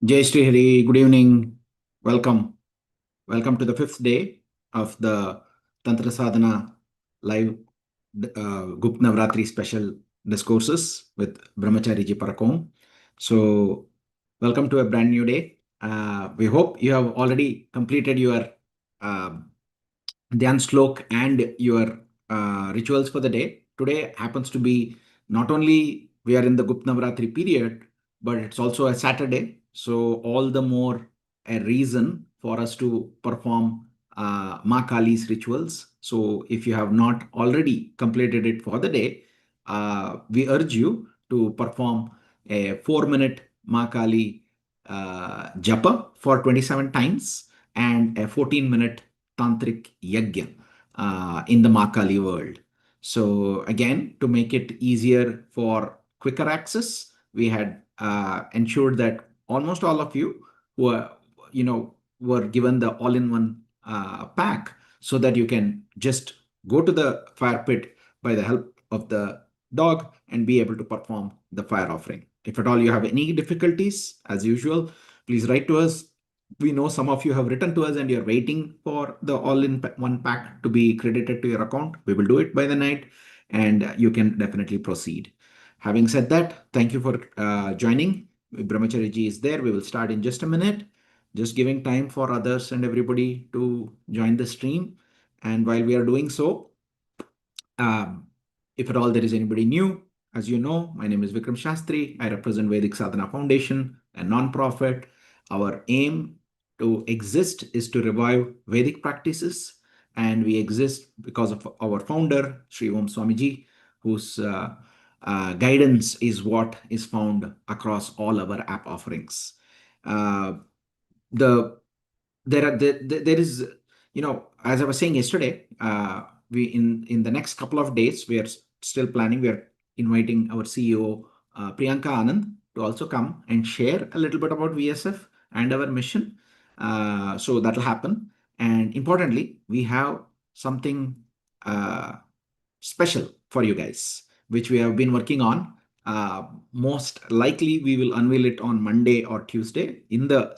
Jai Shri Hari, good evening. Welcome. Welcome to the fifth day of the Tantra Sadhana live Gupt Navratri special discourses with Brahmachari Ji Parakom. So, welcome to a brand new day. We hope you have already completed your uh, Dhyan Shlok and your rituals for the day. Today happens to be not only we are in the Gupt Navratri period, but it's also a Saturday. So all the more a reason for us to perform Ma Kali's rituals. So if you have not already completed it for the day, we urge you to perform a 4 minute Ma Kali japa for 27 times and a 14-minute tantric yajna in the Makali world. So again, to make it easier for quicker access, we had ensured that almost all of you were, were given the all-in-one pack so that you can just go to the fire pit by the help of the dog and be able to perform the fire offering. If at all you have any difficulties, as usual, please write to us. We know some of you have written to us and you're waiting for the all-in-one pack to be credited to your account. We will do it by the night and you can definitely proceed. Having said that, thank you for joining. Brahmachari ji is there. We will start in just a minute. Just giving time for others and everybody to join the stream. And while we are doing so, um, if at all there is anybody new, as you know, my name is Vikram Shastri. I represent Vedic Sadhana Foundation, a non-profit. Our aim to exist is to revive Vedic practices, and we exist because of our founder, Sri Om Swamiji, whose guidance is what is found across all our app offerings. Uh, the there is, as I was saying yesterday, we in the next couple of days we are still planning. We are inviting our CEO Priyanka Anand to also come and share a little bit about VSF and our mission. So that'll happen. And importantly, we have something uh, special for you guys, which we have been working on. Most likely, we will unveil it on Monday or Tuesday in the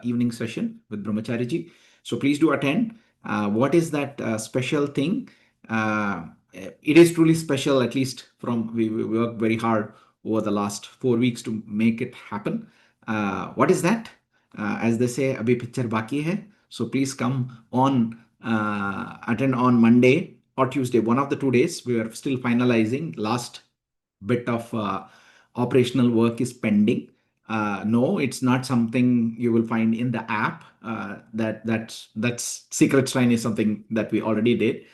evening session with Brahmachariji. So please do attend. What is that special thing? It is truly special, at least from we worked very hard over the last 4 weeks to make it happen. What is that? As they say, abhi picture baki hai. So please come on, attend on Monday or Tuesday, one of the 2 days. We are still finalizing. Last bit of operational work is pending. No, it's not something you will find in the app. That's Secret Shrine is something that we already did.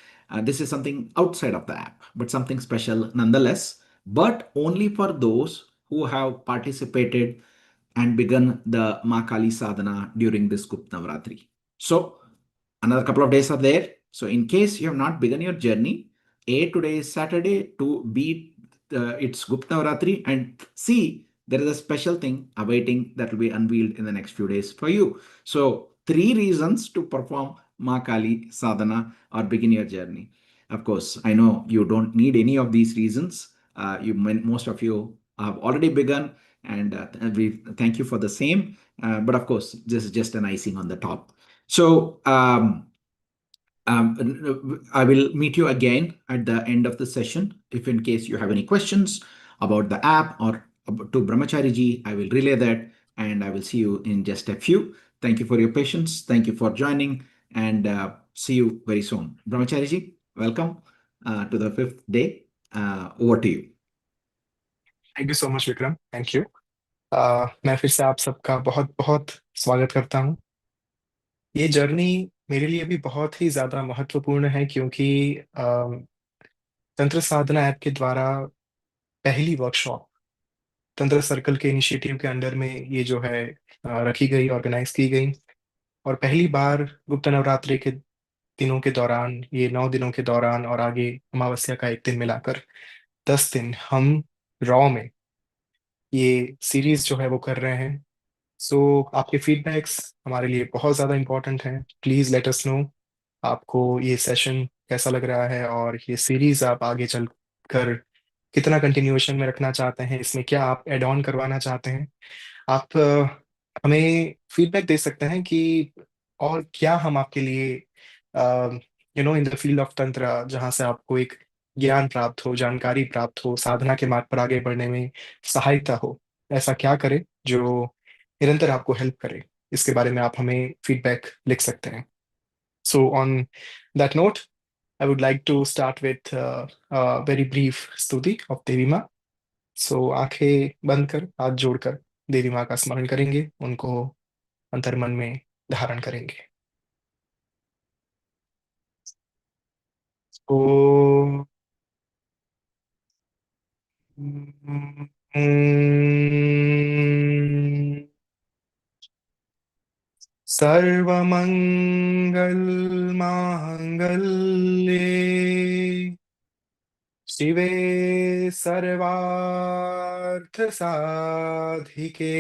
This is something outside of the app, but something special nonetheless. But only for those who have participated and begun the Ma Kali sadhana during this Gupt Navratri. So another couple of days are there. So in case you have not begun your journey, A, today is Saturday, to B, it's Gupta Navratri, and C, there is a special thing awaiting that will be unveiled in the next few days for you. So 3 reasons to perform Ma Kali sadhana or begin your journey. Of course, I know you don't need any of these reasons. Most of you have already begun, and we thank you for the same. But of course, this is just an icing on the top. So I will meet you again at the end of the session. If in case you have any questions about the app or to Brahmachari ji, I will relay that and I will see you in just a few. Thank you for your patience. Thank you for joining and see you very soon. Brahmachari ji, welcome to the fifth day. Over to you. Thank you so much Vikram, thank you. मैं फिर से आप सबका बहुत बहुत स्वागत करता हूँ। ये जर्नी मेरे लिए भी बहुत ही ज़्यादा महत्वपूर्ण है क्योंकि तंत्र साधना ऐप के द्वारा पहली वर्कशॉप तंत्र सर्कल के इनिशिएटिव के अंडर में ये जो है रखी गई, ऑर्गेनाइज की गई। और पहली बार गुप्त नवरात्रि के दिनों के दौरान, ये 9 दिनों के दौरान और आगे अमावस्या का एक दिन मिलाकर 10 दिन हम रॉ में ये सीरीज जो है वो कर रहे हैं। सो आपके फीडबैक्स हमारे लिए बहुत ज़्यादा इंपॉर्टेंट हैं। प्लीज़ लेट अस नो आपको ये सेशन कैसा लग रहा है और ये सीरीज आप आगे चल कर कितना कंटिन्यूएशन में रखना चाहते हैं, इसमें क्या आप एड ऑन करवाना चाहते हैं। आप हमें फीडबैक दे सकते हैं कि और क्या हम आपके लिए इन द फील्ड ऑफ तंत्र, जहाँ से आपको एक ज्ञान प्राप्त हो, जानकारी प्राप्त हो, साधना के मार्ग पर आगे बढ़ने में सहायता हो, ऐसा क्या करें जो निरंतर आपको हेल्प करे। इसके बारे में आप हमें फीडबैक लिख सकते हैं। So on that note, I would like to start with very brief स्तुति ऑफ देवी माँ। सो आंखें बंद कर, हाथ जोड़कर देवी माँ का स्मरण करेंगे, उनको अंतर्मन में धारण करेंगे। ओ सर्वमंगल मांगल्ये शिवे सर्वार्थ साधिके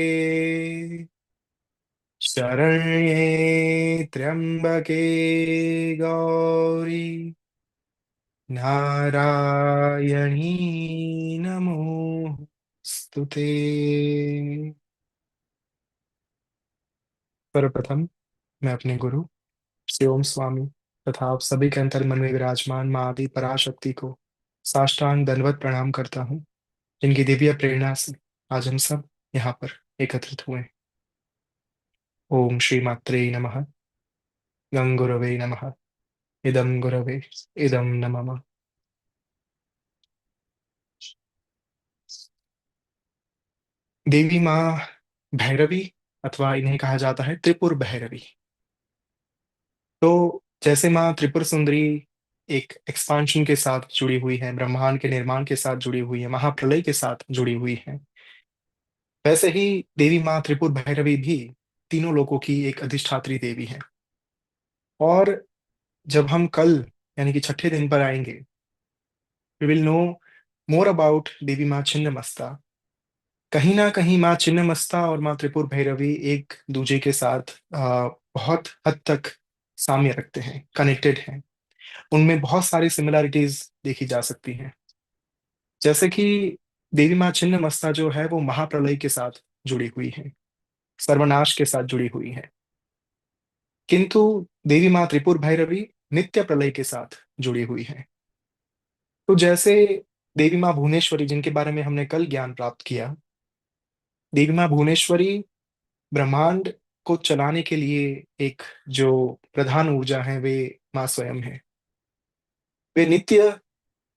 शरण्ये त्र्यंबके गौरी नारायणी नमोस्तुते। सर्वप्रथम मैं अपने गुरु श्री ओम स्वामी तथा आप सभी के अंतर्मन में विराजमान माँ आदि पराशक्ति को साष्टांग दंडवत प्रणाम करता हूँ, जिनकी दिव्य प्रेरणा से आज हम सब यहाँ पर एकत्रित हुए हैं। ओम श्री मात्रे नमः। गंगुरवे नमः। इदम गुरवे इदम नमः। देवी माँ भैरवी, अथवा इन्हें कहा जाता है त्रिपुर भैरवी। तो जैसे माँ त्रिपुर सुंदरी एक एक्सपांशन के साथ जुड़ी हुई है, ब्रह्मांड के निर्माण के साथ जुड़ी हुई है, महाप्रलय के साथ जुड़ी हुई है, वैसे ही देवी माँ त्रिपुर भैरवी भी तीनों लोकों की एक अधिष्ठात्री देवी है। और जब हम कल यानी कि छठे दिन पर आएंगे, we will know more about देवी माँ छिन्नमस्ता। कहीं ना कहीं माँ छिन्नमस्ता और माँ त्रिपुर भैरवी एक दूजे के साथ बहुत हद तक साम्य रखते हैं, कनेक्टेड हैं। उनमें बहुत सारी सिमिलरिटीज देखी जा सकती हैं। जैसे कि देवी माँ छिन्नमस्ता जो है वो महाप्रलय के साथ जुड़ी हुई है, सर्वनाश के साथ जुड़ी हुई है। किंतु देवी माँ त्रिपुर भैरवी नित्य प्रलय के साथ जुड़ी हुई है। तो जैसे देवी माँ भुवनेश्वरी, जिनके बारे में हमने कल ज्ञान प्राप्त किया, देवी माँ भुवनेश्वरी ब्रह्मांड को चलाने के लिए एक जो प्रधान ऊर्जा है वे माँ स्वयं है। वे नित्य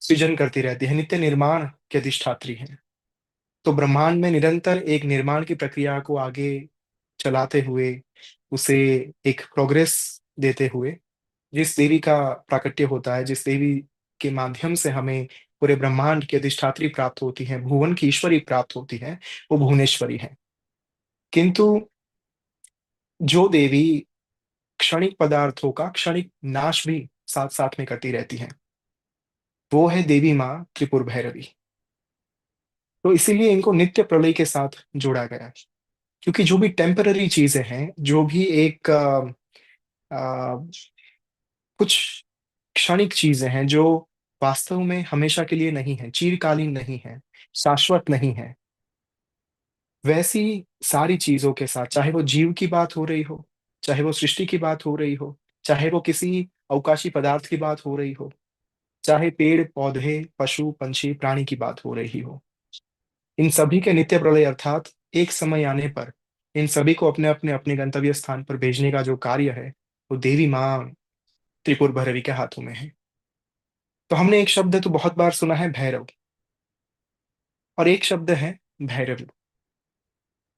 सृजन करती रहती है, नित्य निर्माण की अधिष्ठात्री है। तो ब्रह्मांड में निरंतर एक निर्माण की प्रक्रिया को आगे चलाते हुए, उसे एक प्रोग्रेस देते हुए, जिस देवी का प्राकट्य होता है, जिस देवी के माध्यम से हमें पूरे ब्रह्मांड की अधिष्ठात्री प्राप्त होती है, भुवन की ईश्वरी प्राप्त होती है, वो भुवनेश्वरी है। किंतु जो देवी क्षणिक पदार्थों का क्षणिक नाश भी साथ साथ में करती रहती है, वो है देवी माँ त्रिपुर भैरवी। तो इसीलिए इनको नित्य प्रलय के साथ जोड़ा गया है, क्योंकि जो भी टेम्पररी चीजें हैं, जो भी एक कुछ क्षणिक चीजें हैं जो वास्तव में हमेशा के लिए नहीं है, चिरकालीन नहीं है, शाश्वत नहीं है, वैसी सारी चीजों के साथ, चाहे वो जीव की बात हो रही हो, चाहे वो सृष्टि की बात हो रही हो, चाहे वो किसी अवकाशी पदार्थ की बात हो रही हो, चाहे पेड़ पौधे पशु पंछी प्राणी की बात हो रही हो, इन सभी के नित्य प्रलय अर्थात एक समय आने पर इन सभी को अपने अपने अपने गंतव्य स्थान पर भेजने का जो कार्य है, वो देवी माँ त्रिपुर भैरवी के हाथों में है। तो हमने एक शब्द तो बहुत बार सुना है भैरव, और एक शब्द है भैरवी।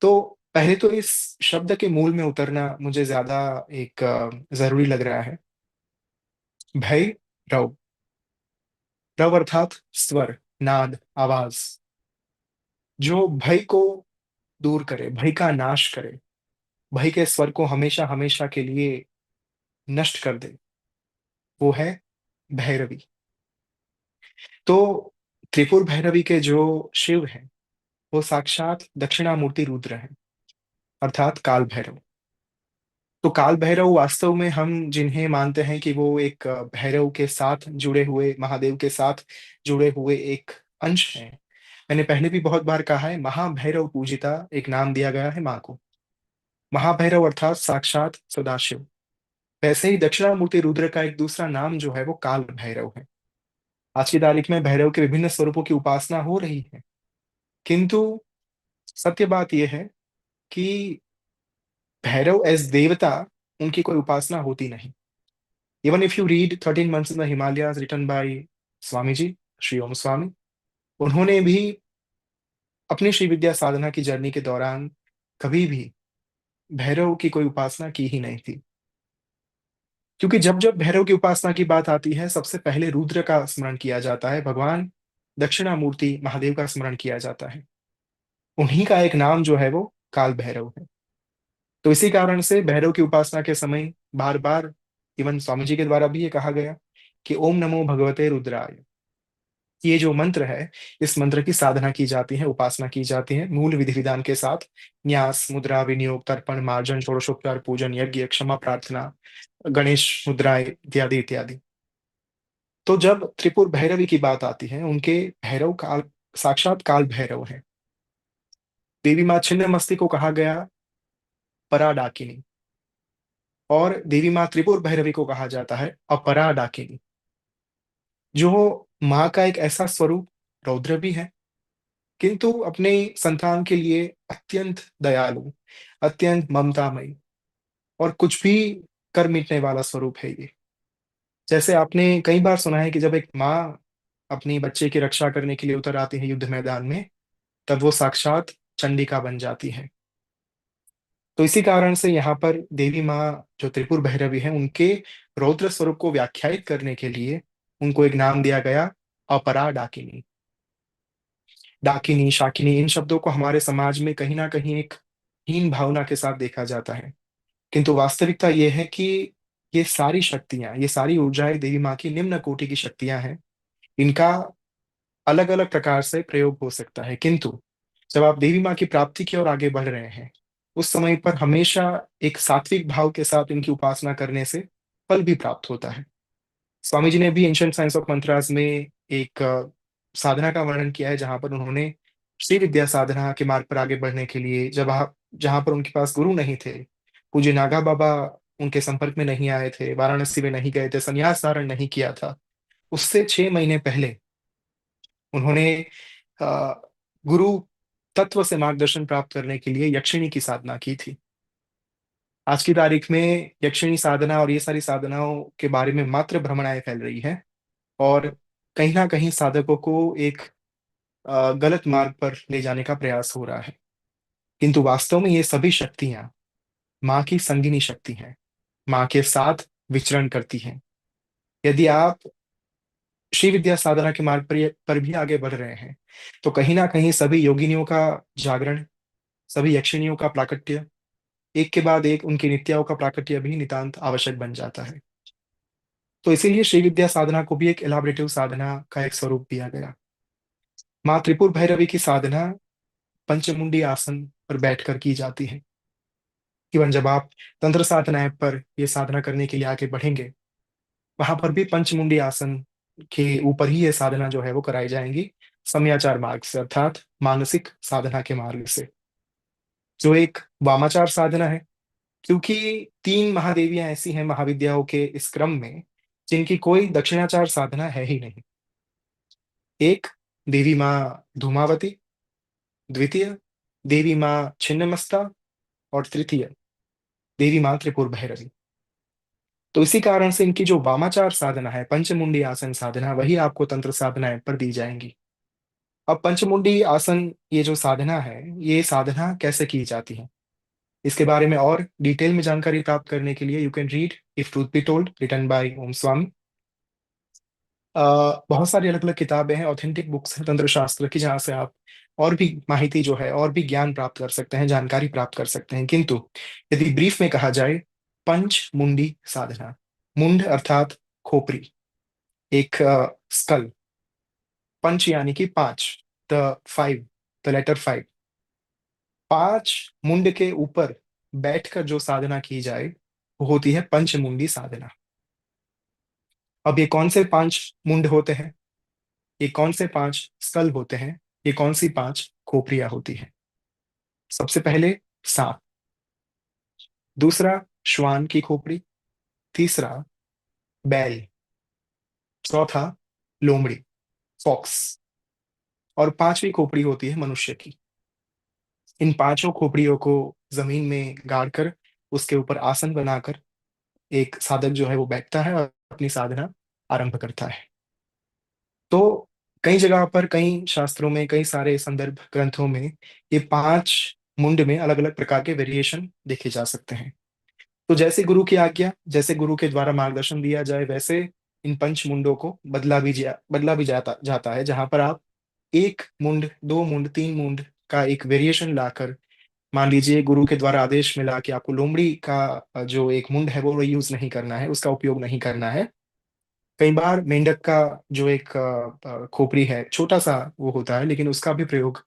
तो पहले तो इस शब्द के मूल में उतरना मुझे ज्यादा एक जरूरी लग रहा है। भय रव, रव अर्थात स्वर, नाद, आवाज, जो भय को दूर करे, भय का नाश करे, भय के स्वर को हमेशा हमेशा के लिए नष्ट कर दे, वो है भैरवी। तो त्रिपुर भैरवी के जो शिव हैं, वो साक्षात दक्षिणामूर्ति रुद्र हैं, अर्थात काल भैरव। तो काल भैरव वास्तव में हम जिन्हें मानते हैं कि वो एक भैरव के साथ जुड़े हुए, महादेव के साथ जुड़े हुए एक अंश हैं। मैंने पहले भी बहुत बार कहा है, महाभैरव पूजिता एक नाम दिया गया है माँ को। महाभैरव अर्थात साक्षात सदाशिव। वैसे ही दक्षिणामूर्ति रुद्र का एक दूसरा नाम जो है वो काल भैरव है। आज की तारीख में भैरव के विभिन्न स्वरूपों की उपासना हो रही है, किंतु सत्य बात यह है कि भैरव एज देवता उनकी कोई उपासना होती नहीं। Even if you read 13 months in the Himalayas written by Swami ji, Shri Om Swami, उन्होंने भी अपनी श्री विद्या साधना की जर्नी के दौरान कभी भी भैरव की कोई उपासना की ही नहीं थी। क्योंकि जब जब भैरव की उपासना की बात आती है, सबसे पहले रुद्र का स्मरण किया जाता है, भगवान दक्षिणामूर्ति महादेव का स्मरण किया जाता है। उन्हीं का एक नाम जो है वो काल भैरव है। तो इसी कारण से भैरव की उपासना के समय बार बार इवन स्वामी जी के द्वारा भी ये कहा गया कि ओम नमो भगवते रुद्राय। ये जो मंत्र है, इस मंत्र की साधना की जाती है, उपासना की जाती है मूल विधि विधान के साथ। न्यास, मुद्रा, विनियोग, तर्पण, मार्जन, षोडशोपचार पूजन, यज्ञ, क्षमा प्रार्थना, गणेश मुद्रा इत्यादि इत्यादि। तो जब त्रिपुर भैरवी की बात आती है, उनके भैरव काल साक्षात काल भैरव है। देवी माँ छिन्नमस्ती को कहा गया परा डाकिनी, और देवी माँ त्रिपुर भैरवी को कहा जाता है अपरा डाकिनी। जो माँ का एक ऐसा स्वरूप रौद्र भी है, किंतु अपने संतान के लिए अत्यंत दयालु, अत्यंत ममतामयी, और कुछ भी कर मिटने वाला स्वरूप है ये। जैसे आपने कई बार सुना है कि जब एक माँ अपनी बच्चे की रक्षा करने के लिए उतर आती है युद्ध मैदान में, तब वो साक्षात चंडिका बन जाती है। तो इसी कारण से यहाँ पर देवी माँ जो त्रिपुर भैरवी है, उनके रौद्र स्वरूप को व्याख्यायित करने के लिए उनको एक नाम दिया गया अपरा डाकिनी। डाकिनी, शाकिनी, इन शब्दों को हमारे समाज में कहीं ना कहीं एक हीन भावना के साथ देखा जाता है, किंतु वास्तविकता ये है कि ये सारी शक्तियां, ये सारी ऊर्जाएं देवी माँ की निम्न कोटि की शक्तियां हैं। इनका अलग अलग प्रकार से प्रयोग हो सकता है, किंतु जब आप देवी माँ की प्राप्ति की ओर आगे बढ़ रहे हैं, उस समय पर हमेशा एक सात्विक भाव के साथ इनकी उपासना करने से फल भी प्राप्त होता है। स्वामी जी ने भी एंशिएंट साइंस ऑफ मंत्रास में एक साधना का वर्णन किया है, जहां पर उन्होंने श्री विद्या साधना के मार्ग पर आगे बढ़ने के लिए, जब आप जहां पर उनके पास गुरु नहीं थे, पूज्य नागा बाबा उनके संपर्क में नहीं आए थे, वाराणसी में नहीं गए थे, संन्यास धारण नहीं किया था, उससे 6 महीने पहले उन्होंने अ, गुरु तत्व से मार्गदर्शन प्राप्त करने के लिए यक्षिणी की साधना की थी। आज की तारीख में यक्षिणी साधना और ये सारी साधनाओं के बारे में मात्र भ्रमणाएं फैल रही है, और कहीं ना कहीं साधकों को एक गलत मार्ग पर ले जाने का प्रयास हो रहा है। किंतु वास्तव में ये सभी शक्तियां माँ की संगिनी शक्ति हैं, माँ के साथ विचरण करती हैं। यदि आप श्री विद्या साधना के मार्ग पर भी आगे बढ़ रहे हैं, तो कहीं ना कहीं सभी योगिनियों का जागरण, सभी यक्षिणियों का प्राकट्य, एक के बाद एक उनकी नित्याओं का प्राकट्य भी नितांत आवश्यक बन जाता है। तो इसीलिए श्री विद्या साधना को भी एक एलाबरेटिव साधना का एक स्वरूप दिया गया। माँ त्रिपुर भैरवी की साधना पंचमुंडी आसन पर बैठकर की जाती है। इवन जब आप तंत्र साधना ऐप पर ये साधना करने के लिए आगे बढ़ेंगे, वहां पर भी पंचमुंडी आसन के ऊपर ही ये साधना जो है वो कराई जाएंगी, समयाचार मार्ग से, अर्थात मानसिक साधना के मार्ग से, जो एक वामाचार साधना है। क्योंकि 3 महादेवियां ऐसी हैं महाविद्याओं के इस क्रम में, जिनकी कोई दक्षिणाचार साधना है ही नहीं। एक देवी माँ धूमावती, द्वितीय देवी माँ छिन्नमस्ता, और तृतीय देवी माँ त्रिपुर भैरवी। तो इसी कारण से इनकी जो वामाचार साधना है, पंचमुंडी आसन साधना, वही आपको तंत्र साधना ऐप पर दी जाएंगी। अब पंचमुंडी आसन, ये जो साधना है, ये साधना कैसे की जाती है, इसके बारे में और डिटेल में जानकारी प्राप्त करने के लिए you can read if truth be told written by Om Swami. बहुत सारी अलग अलग किताबें हैं, ऑथेंटिक बुक्स हैं तंत्र शास्त्र की, जहाँ से आप और भी माहिती जो है, और भी ज्ञान प्राप्त कर सकते हैं, जानकारी प्राप्त कर सकते हैं। किंतु यदि ब्रीफ में कहा जाए, पंच मुंडी साधना, मुंड अर्थात खोपड़ी, एक स्कल, पंच यानी कि पांच, the five, the letter five, 5 मुंड के ऊपर बैठकर जो साधना की जाए, वो होती है पंचमुंडी साधना। अब ये कौन से 5 मुंड होते हैं, ये कौन से 5 स्कल होते हैं, ये कौन सी 5 खोपड़ियां होती हैं? सबसे पहले सांप, दूसरा श्वान की खोपड़ी, तीसरा बैल, चौथा लोमड़ी, फॉक्स, और पांचवी खोपड़ी होती है मनुष्य की। इन पांचों खोपड़ियों को जमीन में गाड़कर उसके ऊपर आसन बनाकर एक साधक जो है वो बैठता है और अपनी साधना आरंभ करता है। तो कई जगह पर, कई शास्त्रों में, कई सारे संदर्भ ग्रंथों में ये पांच मुंड में अलग अलग प्रकार के वेरिएशन देखे जा सकते हैं। तो जैसे गुरु की आज्ञा, जैसे गुरु के द्वारा मार्गदर्शन दिया जाए, वैसे इन पंच मुंडों को बदला भी जाता जाता है, जहां पर आप एक मुंड, दो मुंड, तीन मुंड का एक वेरिएशन लाकर, मान लीजिए गुरु के द्वारा आदेश मिला कि आपको लोमड़ी का जो एक मुंड है वो यूज नहीं करना है, उसका उपयोग नहीं करना है। कई बार मेंढक का जो एक खोपड़ी है, छोटा सा वो होता है, लेकिन उसका भी प्रयोग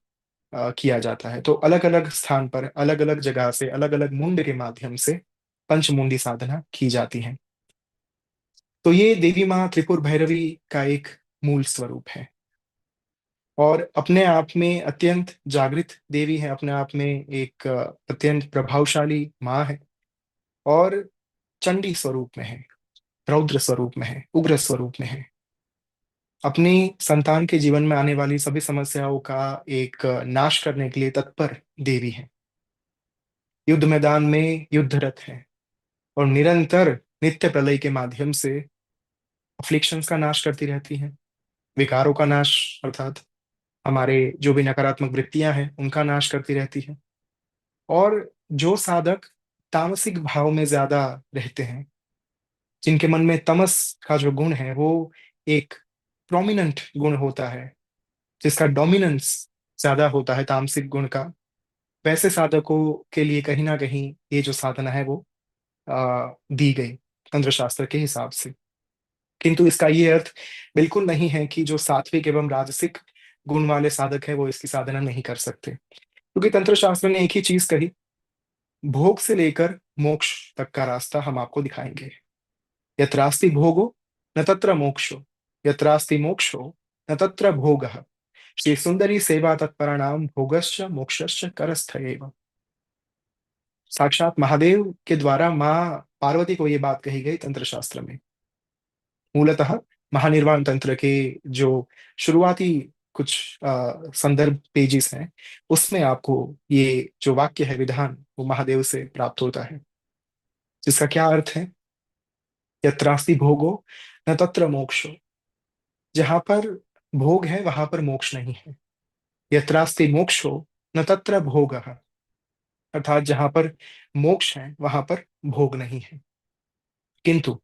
किया जाता है। तो अलग अलग स्थान पर, अलग अलग जगह से, अलग अलग मुंड के माध्यम से पंचमुंडी साधना की जाती है। तो ये देवी माँ त्रिपुर भैरवी का एक मूल स्वरूप है, और अपने आप में अत्यंत जागृत देवी है, अपने आप में एक अत्यंत प्रभावशाली माँ है, और चंडी स्वरूप में है, रौद्र स्वरूप में है, उग्र स्वरूप में है। अपनी संतान के जीवन में आने वाली सभी समस्याओं का एक नाश करने के लिए तत्पर देवी है। युद्ध मैदान में युद्धरत है, और निरंतर नित्य प्रलय के माध्यम से अफ्लिक्शंस का नाश करती रहती है, विकारों का नाश, अर्थात हमारे जो भी नकारात्मक वृत्तियां हैं उनका नाश करती रहती है। और जो साधक तामसिक भाव में ज्यादा रहते हैं, जिनके मन में तमस का जो गुण है वो एक प्रोमिनेंट गुण होता है, जिसका डोमिनेंस ज्यादा होता है तामसिक गुण का, वैसे साधकों के लिए कहीं ना कहीं ये जो साधना है वो दी गई तंत्र शास्त्र के हिसाब से। किंतु इसका ये अर्थ बिल्कुल नहीं है कि जो सात्विक एवं राजसिक गुण वाले साधक है वो इसकी साधना नहीं कर सकते, क्योंकि तंत्र शास्त्र ने एक ही चीज कही, भोग से लेकर मोक्ष तक का रास्ता हम आपको दिखाएंगे। यत्रास्ति भोगो न तत्र मोक्षो, यत्रास्ति मोक्षो न तत्र भोगः, श्री सुंदरी सेवा तत्पराणाम भोगश्च मोक्षश्च करस्थ एव। साक्षात महादेव के द्वारा माँ पार्वती को ये बात कही गई तंत्र शास्त्र में। मूलतः महानिर्वाण तंत्र के जो शुरुआती कुछ संदर्भ पेजेस हैं, उसमें आपको ये जो वाक्य है, विधान, वो महादेव से प्राप्त होता है, जिसका क्या अर्थ है? यत्रास्ति भोगो न तत्र मोक्षो, जहां पर भोग है वहां पर मोक्ष नहीं है। यत्रास्ति मोक्षो न तत्र भोगः, अर्थात जहां पर मोक्ष है वहां पर भोग नहीं है। किंतु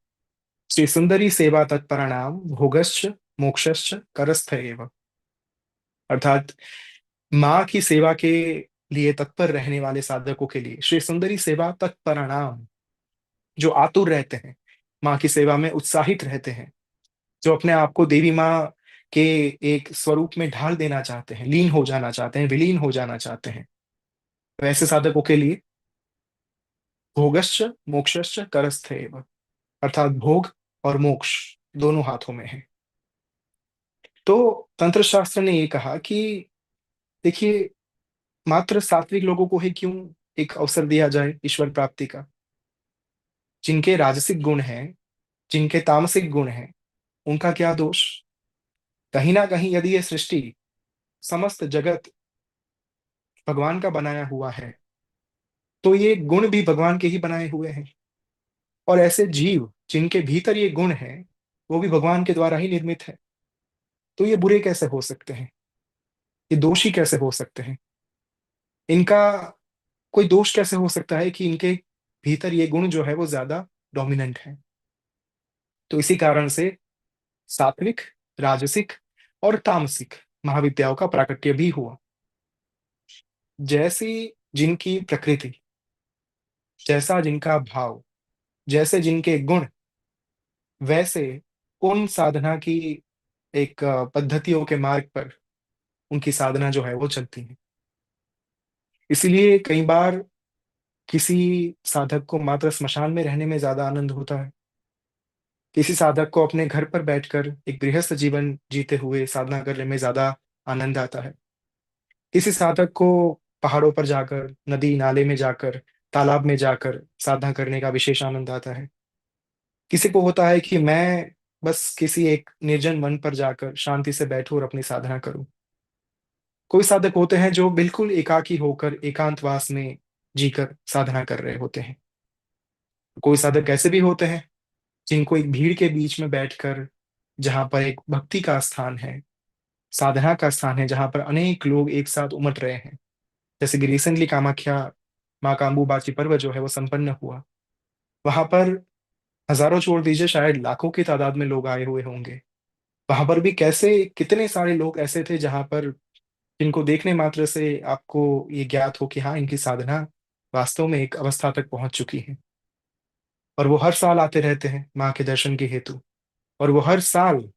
श्री सुंदरी सेवा तत्पराणाम भोगश्च मोक्षश्च करस्थ एव, अर्थात माँ की सेवा के लिए तत्पर रहने वाले साधकों के लिए श्री सुंदरी सेवा तत्पराणाम, जो आतुर रहते हैं, माँ की सेवा में उत्साहित रहते हैं, जो अपने आप को देवी माँ के एक स्वरूप में ढाल देना चाहते हैं, लीन हो जाना चाहते हैं, विलीन हो जाना चाहते हैं, वैसे साधकों के लिए भोगश्च मोक्षश्च करस्थ एव, अर्थात भोग और मोक्ष दोनों हाथों में है। तो तंत्र शास्त्र ने ये कहा कि देखिए, मात्र सात्विक लोगों को ही क्यों एक अवसर दिया जाए ईश्वर प्राप्ति का? जिनके राजसिक गुण हैं, जिनके तामसिक गुण हैं, उनका क्या दोष? कहीं ना कहीं यदि ये सृष्टि, समस्त जगत भगवान का बनाया हुआ है, तो ये गुण भी भगवान के ही बनाए हुए हैं, और ऐसे जीव जिनके भीतर ये गुण है वो भी भगवान के द्वारा ही निर्मित है। तो ये बुरे कैसे हो सकते हैं? ये दोषी कैसे हो सकते हैं? इनका कोई दोष कैसे हो सकता है कि इनके भीतर ये गुण जो है वो ज्यादा डोमिनेंट है? तो इसी कारण से सात्विक, राजसिक और तामसिक महाविद्याओं का प्राकट्य भी हुआ। जैसी जिनकी प्रकृति, जैसा जिनका भाव, जैसे जिनके गुण, वैसे उन साधना की एक पद्धतियों के मार्ग पर उनकी साधना जो है वो चलती है। इसीलिए कई बार किसी साधक को मात्र स्मशान में रहने में ज्यादा आनंद होता है, किसी साधक को अपने घर पर बैठकर एक गृहस्थ जीवन जीते हुए साधना करने में ज्यादा आनंद आता है, किसी साधक को पहाड़ों पर जाकर, नदी नाले में जाकर तालाब में जाकर साधना करने का विशेष आनंद आता है। किसी को होता है कि मैं बस किसी एक निर्जन वन पर जाकर शांति से बैठूं और अपनी साधना करूं। कोई साधक होते हैं जो बिल्कुल एकाकी होकर एकांतवास में जीकर साधना कर रहे होते हैं। कोई साधक ऐसे भी होते हैं जिनको एक भीड़ के बीच में बैठकर, जहां पर एक भक्ति का स्थान है, साधना का स्थान है, जहां पर अनेक लोग एक साथ उमट रहे हैं, जैसे कि रिसेंटली कामाख्या माँ का अम्बुबाची पर्व जो है वो संपन्न हुआ। वहां पर हजारों छोड़ दीजिए, शायद लाखों की तादाद में लोग आए हुए होंगे। वहां पर भी कैसे कितने सारे लोग ऐसे थे जहां पर जिनको देखने मात्र से आपको ये ज्ञात हो कि हाँ, इनकी साधना वास्तव में एक अवस्था तक पहुंच चुकी है। और वो हर साल आते रहते हैं माँ के दर्शन के हेतु। और वो हर साल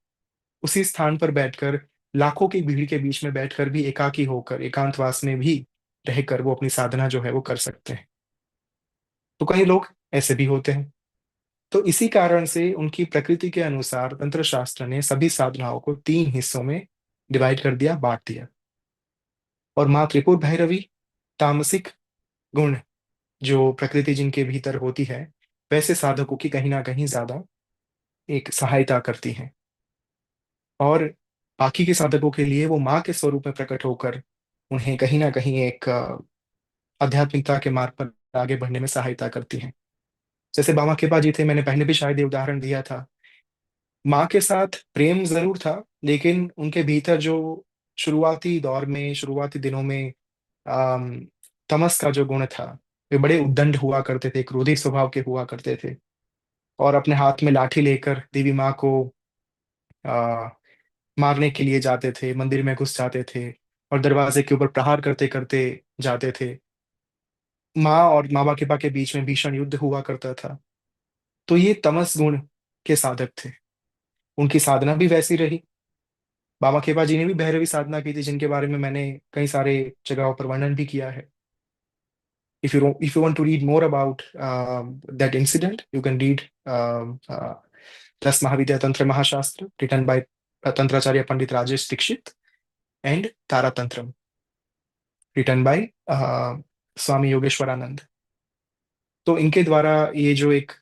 उसी स्थान पर बैठकर, लाखों की भीड़ के बीच में बैठकर भी एकाकी होकर, एकांतवास में भी रहकर वो अपनी साधना जो है वो कर सकते हैं। तो कई लोग ऐसे भी होते हैं। तो इसी कारण से उनकी प्रकृति के अनुसार तंत्र शास्त्र ने सभी साधनाओं को 3 हिस्सों में डिवाइड कर दिया, बांट दिया। और माँ त्रिपुर भैरवी तामसिक गुण जो प्रकृति जिनके भीतर होती है, वैसे साधकों की कहीं ना कहीं ज्यादा एक सहायता करती हैं। और बाकी के साधकों के लिए वो माँ के स्वरूप में प्रकट होकर उन्हें कहीं ना कहीं एक आध्यात्मिकता के मार्ग पर आगे बढ़ने में सहायता करती हैं। जैसे बाबा कृपा जी थे, मैंने पहले भी शायद ये उदाहरण दिया था। माँ के साथ प्रेम जरूर था, लेकिन उनके भीतर जो शुरुआती दौर में, शुरुआती दिनों में आम, तमस का जो गुण था, वे बड़े उद्दंड हुआ करते थे, क्रोधी स्वभाव के हुआ करते थे। और अपने हाथ में लाठी लेकर देवी माँ को आ, मारने के लिए जाते थे, मंदिर में घुस जाते थे और दरवाजे के ऊपर प्रहार करते करते जाते थे। माँ और माँ बाकिपा के बीच में भीषण युद्ध हुआ करता था। तो ये तमस गुण के साधक थे। उनकी साधना भी वैसी रही। बाबा खेपा जी ने भी भैरवी साधना की थी, जिनके बारे में मैंने कई सारे जगहों पर वर्णन भी किया है। If you want to read more about that incident, you can read Das Mahavidya Tantra Mahashastra, written by Tantracharya Pandit Rajesh Dikshit, and Tara Tantram, written by स्वामी योगेश्वरानंद। तो इनके द्वारा ये जो एक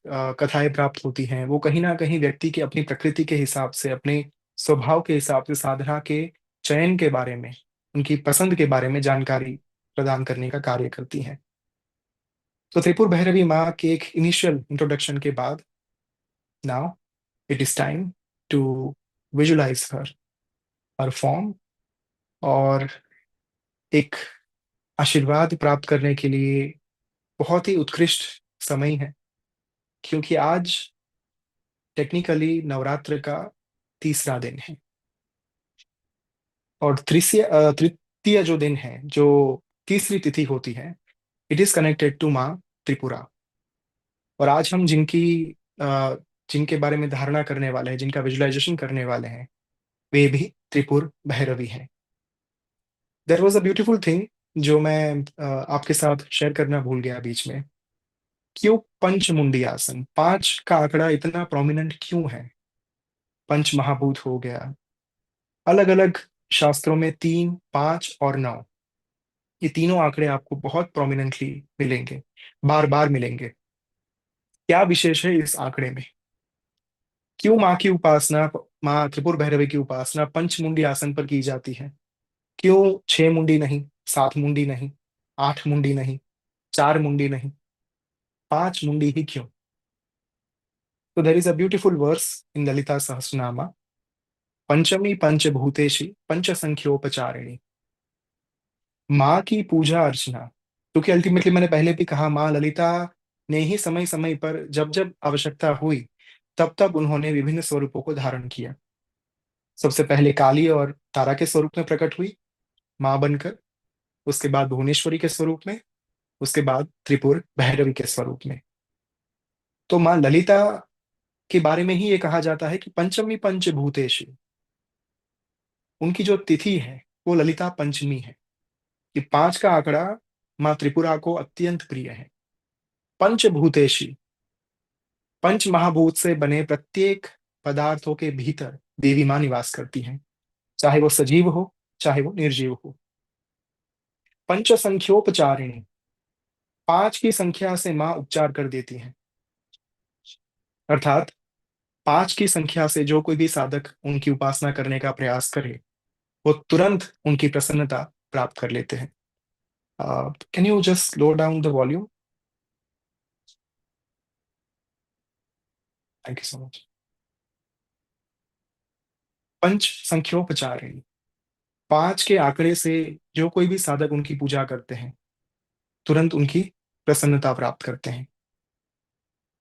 कथाएं प्राप्त होती हैं, वो कहीं ना कहीं व्यक्ति की अपनी प्रकृति के हिसाब से, अपने स्वभाव के हिसाब से साधना के चयन के बारे में, उनकी पसंद के बारे में जानकारी प्रदान करने का कार्य करती हैं। तो त्रिपुर भैरवी माँ के एक इनिशियल इंट्रोडक्शन के बाद, now it is time to visualise her, her form, और एक आशीर्वाद प्राप्त करने के लिए बहुत ही उत्कृष्ट समय है, क्योंकि आज टेक्निकली नवरात्र का तीसरा दिन है। और तृतीय जो दिन है, जो तीसरी तिथि होती है, इट इज कनेक्टेड टू माँ त्रिपुरा। और आज हम अ, जिनके बारे में धारणा करने वाले हैं, जिनका विजुअलाइजेशन करने वाले हैं, वे भी त्रिपुर भैरवी हैं। There was a beautiful thing जो मैं आपके साथ शेयर करना भूल गया बीच में। क्यों पंचमुंडी आसन, 5 का आंकड़ा इतना प्रोमिनेंट क्यों है? पंच महाभूत हो गया, अलग अलग शास्त्रों में 3, 5 और 9, ये तीनों आंकड़े आपको बहुत प्रोमिनेंटली मिलेंगे, बार बार मिलेंगे। क्या विशेष है इस आंकड़े में? क्यों माँ की उपासना, माँ त्रिपुर भैरवी की उपासना पंचमुंडी आसन पर की जाती है? क्यों 6 मुंडी नहीं, 7 मुंडी नहीं, 8 मुंडी नहीं, 4 मुंडी नहीं, 5 मुंडी ही क्यों? तो there is a beautiful verse in Lalita Sahasranama, पंचमी पंचभूतेशी पंच संख्योपचारिणी। माँ की पूजा अर्चना, क्योंकि अल्टीमेटली मैंने पहले भी कहा, माँ ललिता ने ही समय समय पर जब जब आवश्यकता हुई, तब तब उन्होंने विभिन्न स्वरूपों को धारण किया। सबसे पहले काली और तारा के स्वरूप में प्रकट हुई माँ बनकर, उसके बाद भुवनेश्वरी के स्वरूप में, उसके बाद त्रिपुर भैरवी के स्वरूप में। तो माँ ललिता के बारे में ही ये कहा जाता है कि पंचमी पंचभूतेषु, उनकी जो तिथि है वो ललिता पंचमी है। कि 5 का आंकड़ा माँ त्रिपुरा को अत्यंत प्रिय है। पंचभूतेशी, पंच महाभूत से बने प्रत्येक पदार्थों के भीतर देवी माँ निवास करती हैं, चाहे वो सजीव हो, चाहे वो निर्जीव हो। पंच संख्योपचारिणी, 5 की संख्या से माँ उपचार कर देती हैं। अर्थात 5 की संख्या से जो कोई भी साधक उनकी उपासना करने का प्रयास करे, वो तुरंत उनकी प्रसन्नता प्राप्त कर लेते हैं। Can you just slow down the volume? Thank you so much. पंच संख्योपचारिणी, 5 के आंकड़े से जो कोई भी साधक उनकी पूजा करते हैं, तुरंत उनकी प्रसन्नता प्राप्त करते हैं।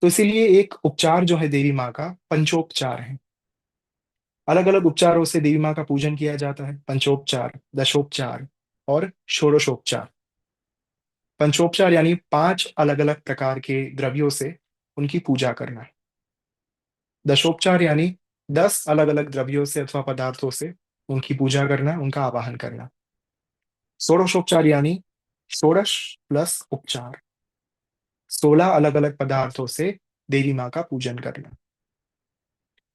तो इसीलिए एक उपचार जो है देवी माँ का, पंचोपचार है। अलग अलग उपचारों से देवी माँ का पूजन किया जाता है, पंचोपचार, दशोपचार और षोडशोपचार। पंचोपचार यानी 5 अलग अलग प्रकार के द्रव्यों से उनकी पूजा करना। दशोपचार यानी 10 अलग अलग द्रव्यों से अथवा पदार्थों से उनकी पूजा करना, उनका आवाहन करना। षोडशोपचार यानी षोडश प्लस उपचार, 16 अलग अलग पदार्थों से देवी माँ का पूजन करना।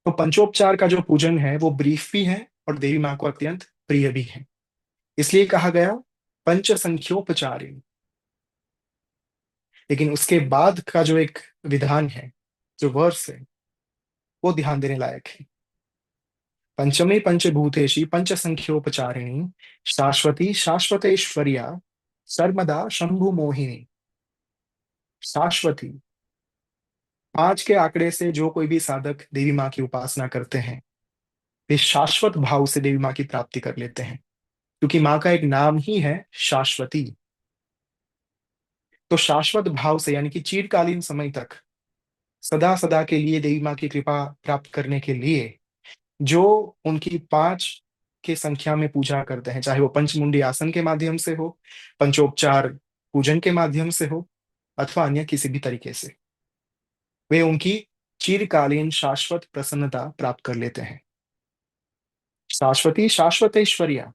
तो पंचोपचार का जो पूजन है वो ब्रीफ भी है और देवी माँ को अत्यंत प्रिय भी है, इसलिए कहा गया पंच संख्योपचारिणी। लेकिन उसके बाद का जो एक विधान है, जो वर्स है, वो ध्यान देने लायक है। पंचमे पंचभूतेषु पंच संख्योपचारिणी शाश्वती शाश्वतेश्वर्या सर्वदा शंभु मोहिनी। शाश्वती, 5 के आंकड़े से जो कोई भी साधक देवी माँ की उपासना करते हैं, वे शाश्वत भाव से देवी माँ की प्राप्ति कर लेते हैं, क्योंकि माँ का एक नाम ही है शाश्वती। तो शाश्वत भाव से यानी कि चिरकालीन समय तक, सदा सदा के लिए देवी माँ की कृपा प्राप्त करने के लिए जो उनकी 5 के संख्या में पूजा करते हैं, चाहे वो पंचमुंडी आसन के माध्यम से हो, पंचोपचार पूजन के माध्यम से हो, अथवा अन्य किसी भी तरीके से, वे उनकी चिरकालीन शाश्वत प्रसन्नता प्राप्त कर लेते हैं। शाश्वती शाश्वतेश्वर्या,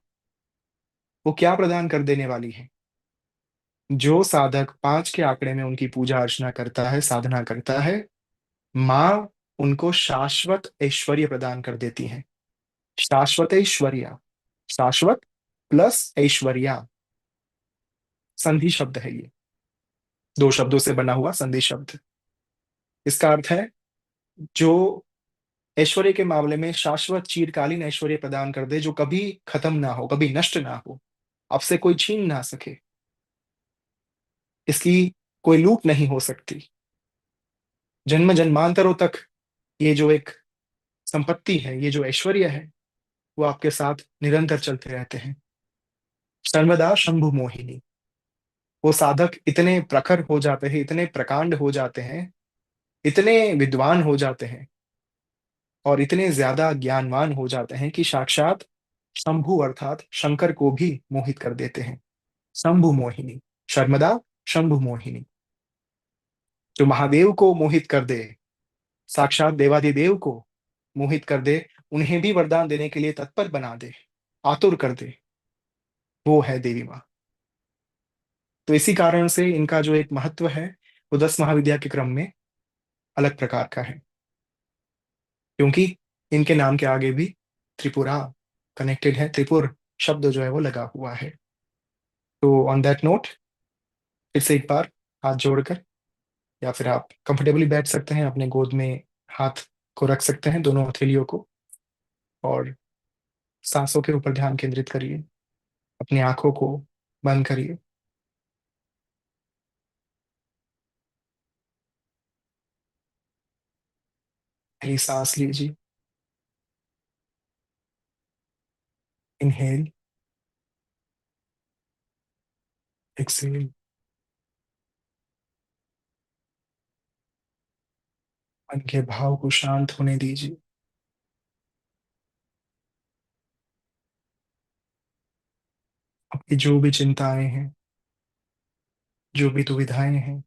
वो क्या प्रदान कर देने वाली है? जो साधक 5 के आंकड़े में उनकी पूजा अर्चना करता है, साधना करता है, माँ उनको शाश्वत ऐश्वर्य प्रदान कर देती है। शाश्वत ऐश्वर्या, शाश्वत प्लस ऐश्वर्या, संधि शब्द है ये, 2 शब्दों से बना हुआ संधि शब्द। इसका अर्थ है जो ऐश्वर्य के मामले में शाश्वत चिरकालीन ऐश्वर्य प्रदान कर दे, जो कभी खत्म ना हो, कभी नष्ट ना हो, आपसे कोई छीन ना सके, इसकी कोई लूट नहीं हो सकती। जन्म जन्मांतरों तक ये जो एक संपत्ति है, ये जो ऐश्वर्य है, वो आपके साथ निरंतर चलते रहते हैं। सर्वदा शंभु मोहिनी, वो साधक इतने प्रखर हो जाते हैं, इतने प्रकांड हो जाते हैं, इतने विद्वान हो जाते हैं और इतने ज्यादा ज्ञानवान हो जाते हैं कि साक्षात शंभु अर्थात शंकर को भी मोहित कर देते हैं। शंभु मोहिनी, शर्मदा शंभु मोहिनी, जो महादेव को मोहित कर दे, साक्षात देवादिदेव को मोहित कर दे, उन्हें भी वरदान देने के लिए तत्पर बना दे, आतुर कर दे, वो है देवी माँ। तो इसी कारण से इनका जो एक महत्व है, वो 10 महाविद्या के क्रम में अलग प्रकार का है, क्योंकि इनके नाम के आगे भी त्रिपुरा कनेक्टेड है, त्रिपुर शब्द जो है वो लगा हुआ है। तो ऑन दैट नोट, फिर से एक बार हाथ जोड़कर, या फिर आप कंफर्टेबली बैठ सकते हैं, अपने गोद में हाथ को रख सकते हैं, दोनों हथेलियों को, और सांसों के ऊपर ध्यान केंद्रित करिए, अपनी आंखों को बंद करिए। पहली सांस लीजिए, इनहेल, एक्सेल। मन के भाव को शांत होने दीजिए। आपकी जो भी चिंताएं हैं, जो भी दुविधाएं हैं,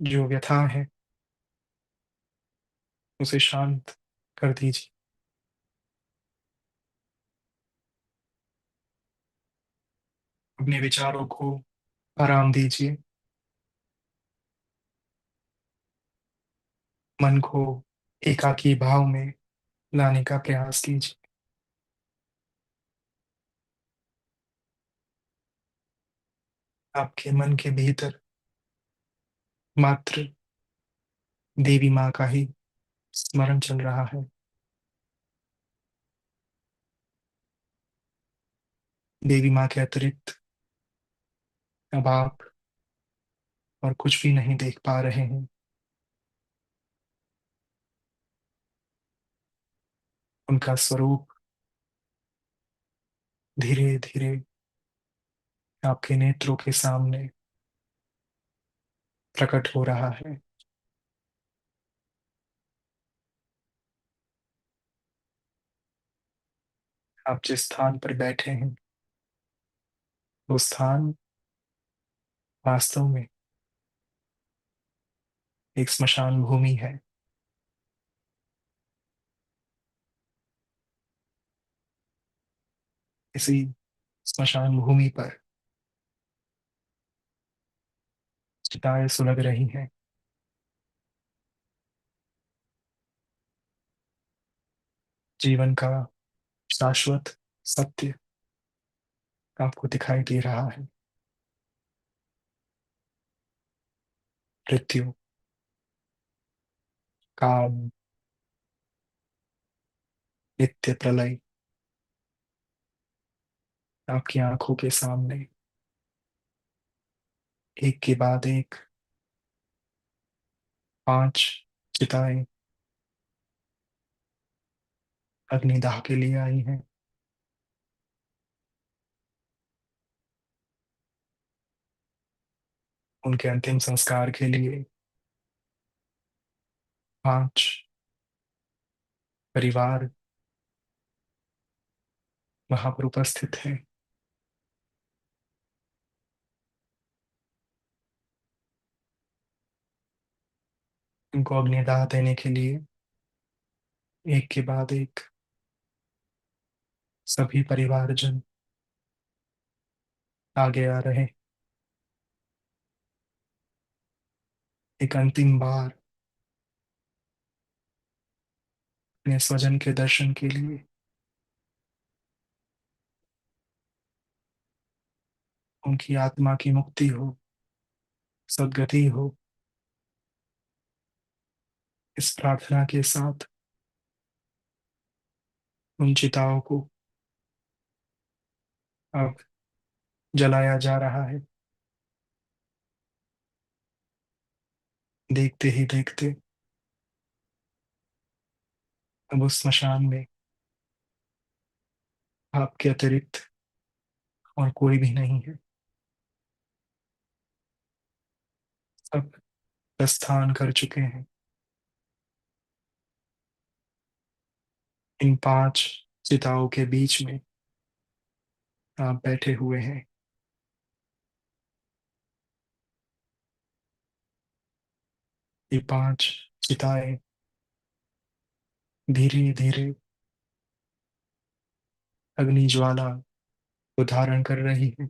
जो व्यथा है, उसे शांत कर दीजिए। अपने विचारों को आराम दीजिए। मन को एकाकी भाव में लाने का प्रयास कीजिए। आपके मन के भीतर मात्र देवी माँ का ही स्मरण चल रहा है। देवी माँ के अतिरिक्त अब आप और कुछ भी नहीं देख पा रहे हैं। उनका स्वरूप धीरे धीरे आपके नेत्रों के सामने प्रकट हो रहा है। आप जिस स्थान पर बैठे हैं वो स्थान वास्तव में एक स्मशान भूमि है। इसी स्मशान भूमि पर चिताएं सुलग रही हैं। जीवन का शाश्वत सत्य आपको दिखाई दे रहा है। मृत्यु, काम, नित्य प्रलय आपकी आंखों के सामने एक के बाद एक 5 चिताएं अग्निदाह के लिए आई हैं। उनके अंतिम संस्कार के लिए 5 परिवार वहां पर उपस्थित हैं। उनको अग्निदाह देने के लिए एक के बाद एक सभी परिवारजन आगे आ रहे हैं। एक अंतिम बार अपने स्वजन के दर्शन के लिए, उनकी आत्मा की मुक्ति हो, सद्गति हो, इस प्रार्थना के साथ उन चिताओं को अब जलाया जा रहा है। देखते ही देखते अब उस स्मशान में आपके अतिरिक्त और कोई भी नहीं है। सब प्रस्थान कर चुके हैं। इन 5 चिताओं के बीच में आप बैठे हुए हैं। ये 5 चिताएं धीरे धीरे अग्नि ज्वाला को धारण कर रही है।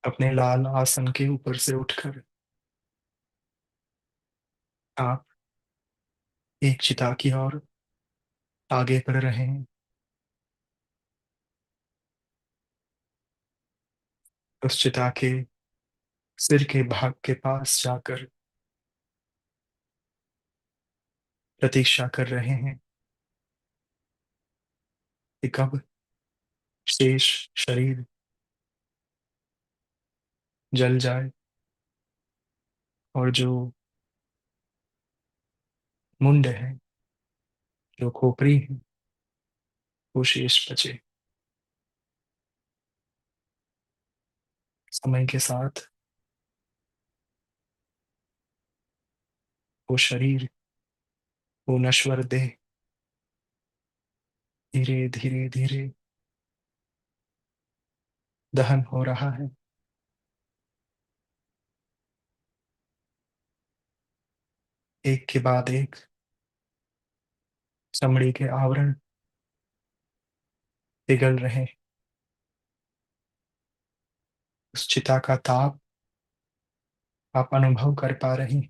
अपने लाल आसन के ऊपर से उठकर आप एक चिता की ओर आगे बढ़ रहे हैं। उस चिता के सिर के भाग के पास जाकर प्रतीक्षा कर रहे हैं कि कब शेष शरीर जल जाए और जो मुंड है, जो खोपड़ी है, वो शेष बचे। समय के साथ वो शरीर, वो नश्वर देह धीरे धीरे धीरे दहन हो रहा है। एक के बाद एक चमड़ी के आवरण पिघल रहे। उस चिता का ताप आप अनुभव कर पा रही।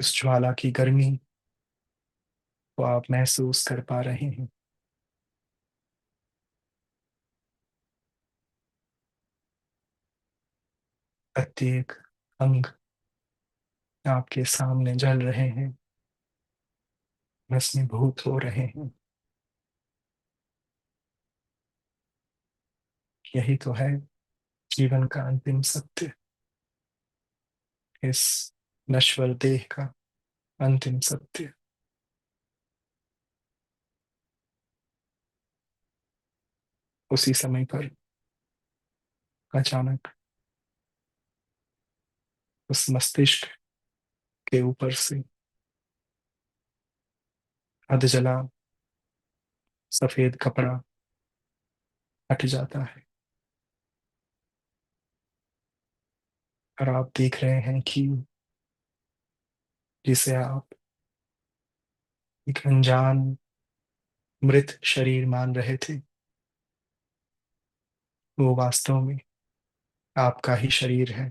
उस ज्वाला की गर्मी को आप महसूस कर पा रहे हैं। प्रत्येक अंग आपके सामने जल रहे हैं, भस्मीभूत हो रहे हैं। यही तो है जीवन का अंतिम सत्य, इस नश्वर देह का अंतिम सत्य। उसी समय पर अचानक उस मस्तिष्क के ऊपर से अधजला सफेद कपड़ा हट जाता है, और आप देख रहे हैं कि जिसे आप एक अनजान मृत शरीर मान रहे थे, वो वास्तव में आपका ही शरीर है।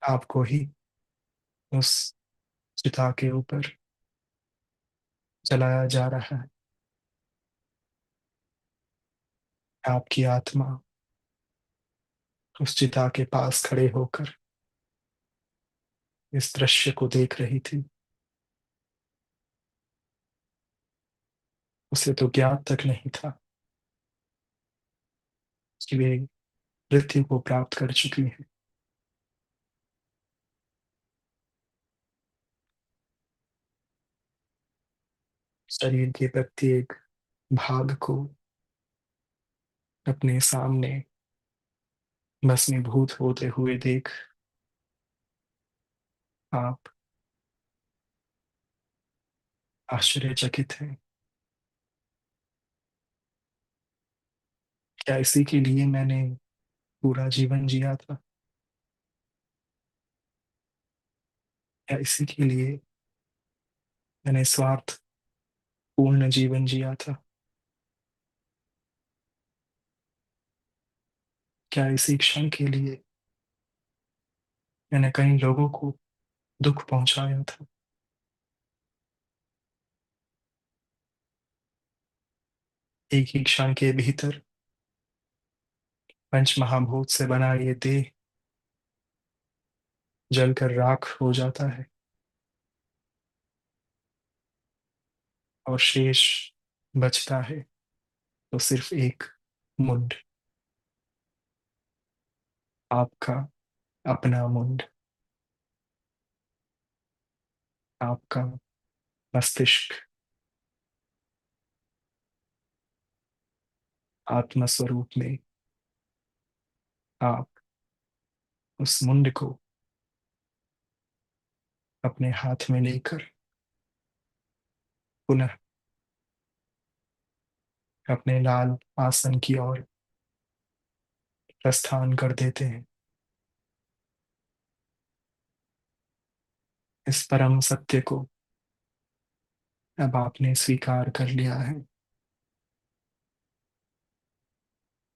आपको ही उस चिता के ऊपर जलाया जा रहा है। आपकी आत्मा उस चिता के पास खड़े होकर इस दृश्य को देख रही थी। उसे तो ज्ञात तक नहीं था कि वे मृत्यु को प्राप्त कर चुकी है। शरीर के प्रत्येक भाग को अपने सामने भस्मीभूत होते हुए देख आप आश्चर्यचकित हैं। क्या इसी के लिए मैंने पूरा जीवन जिया था? क्या इसी के लिए मैंने स्वार्थ पूर्ण जीवन जिया था? क्या इसी क्षण के लिए मैंने कई लोगों को दुख पहुंचाया था? एक ही क्षण के भीतर पंच महाभूत से बना ये देह जलकर राख हो जाता है, और शेष बचता है तो सिर्फ एक मुंड, आपका अपना मुंड, आपका मस्तिष्क। आत्म स्वरूप में आप उस मुंड को अपने हाथ में लेकर पुनः अपने लाल आसन की ओर प्रस्थान कर देते हैं। इस परम सत्य को अब आपने स्वीकार कर लिया है,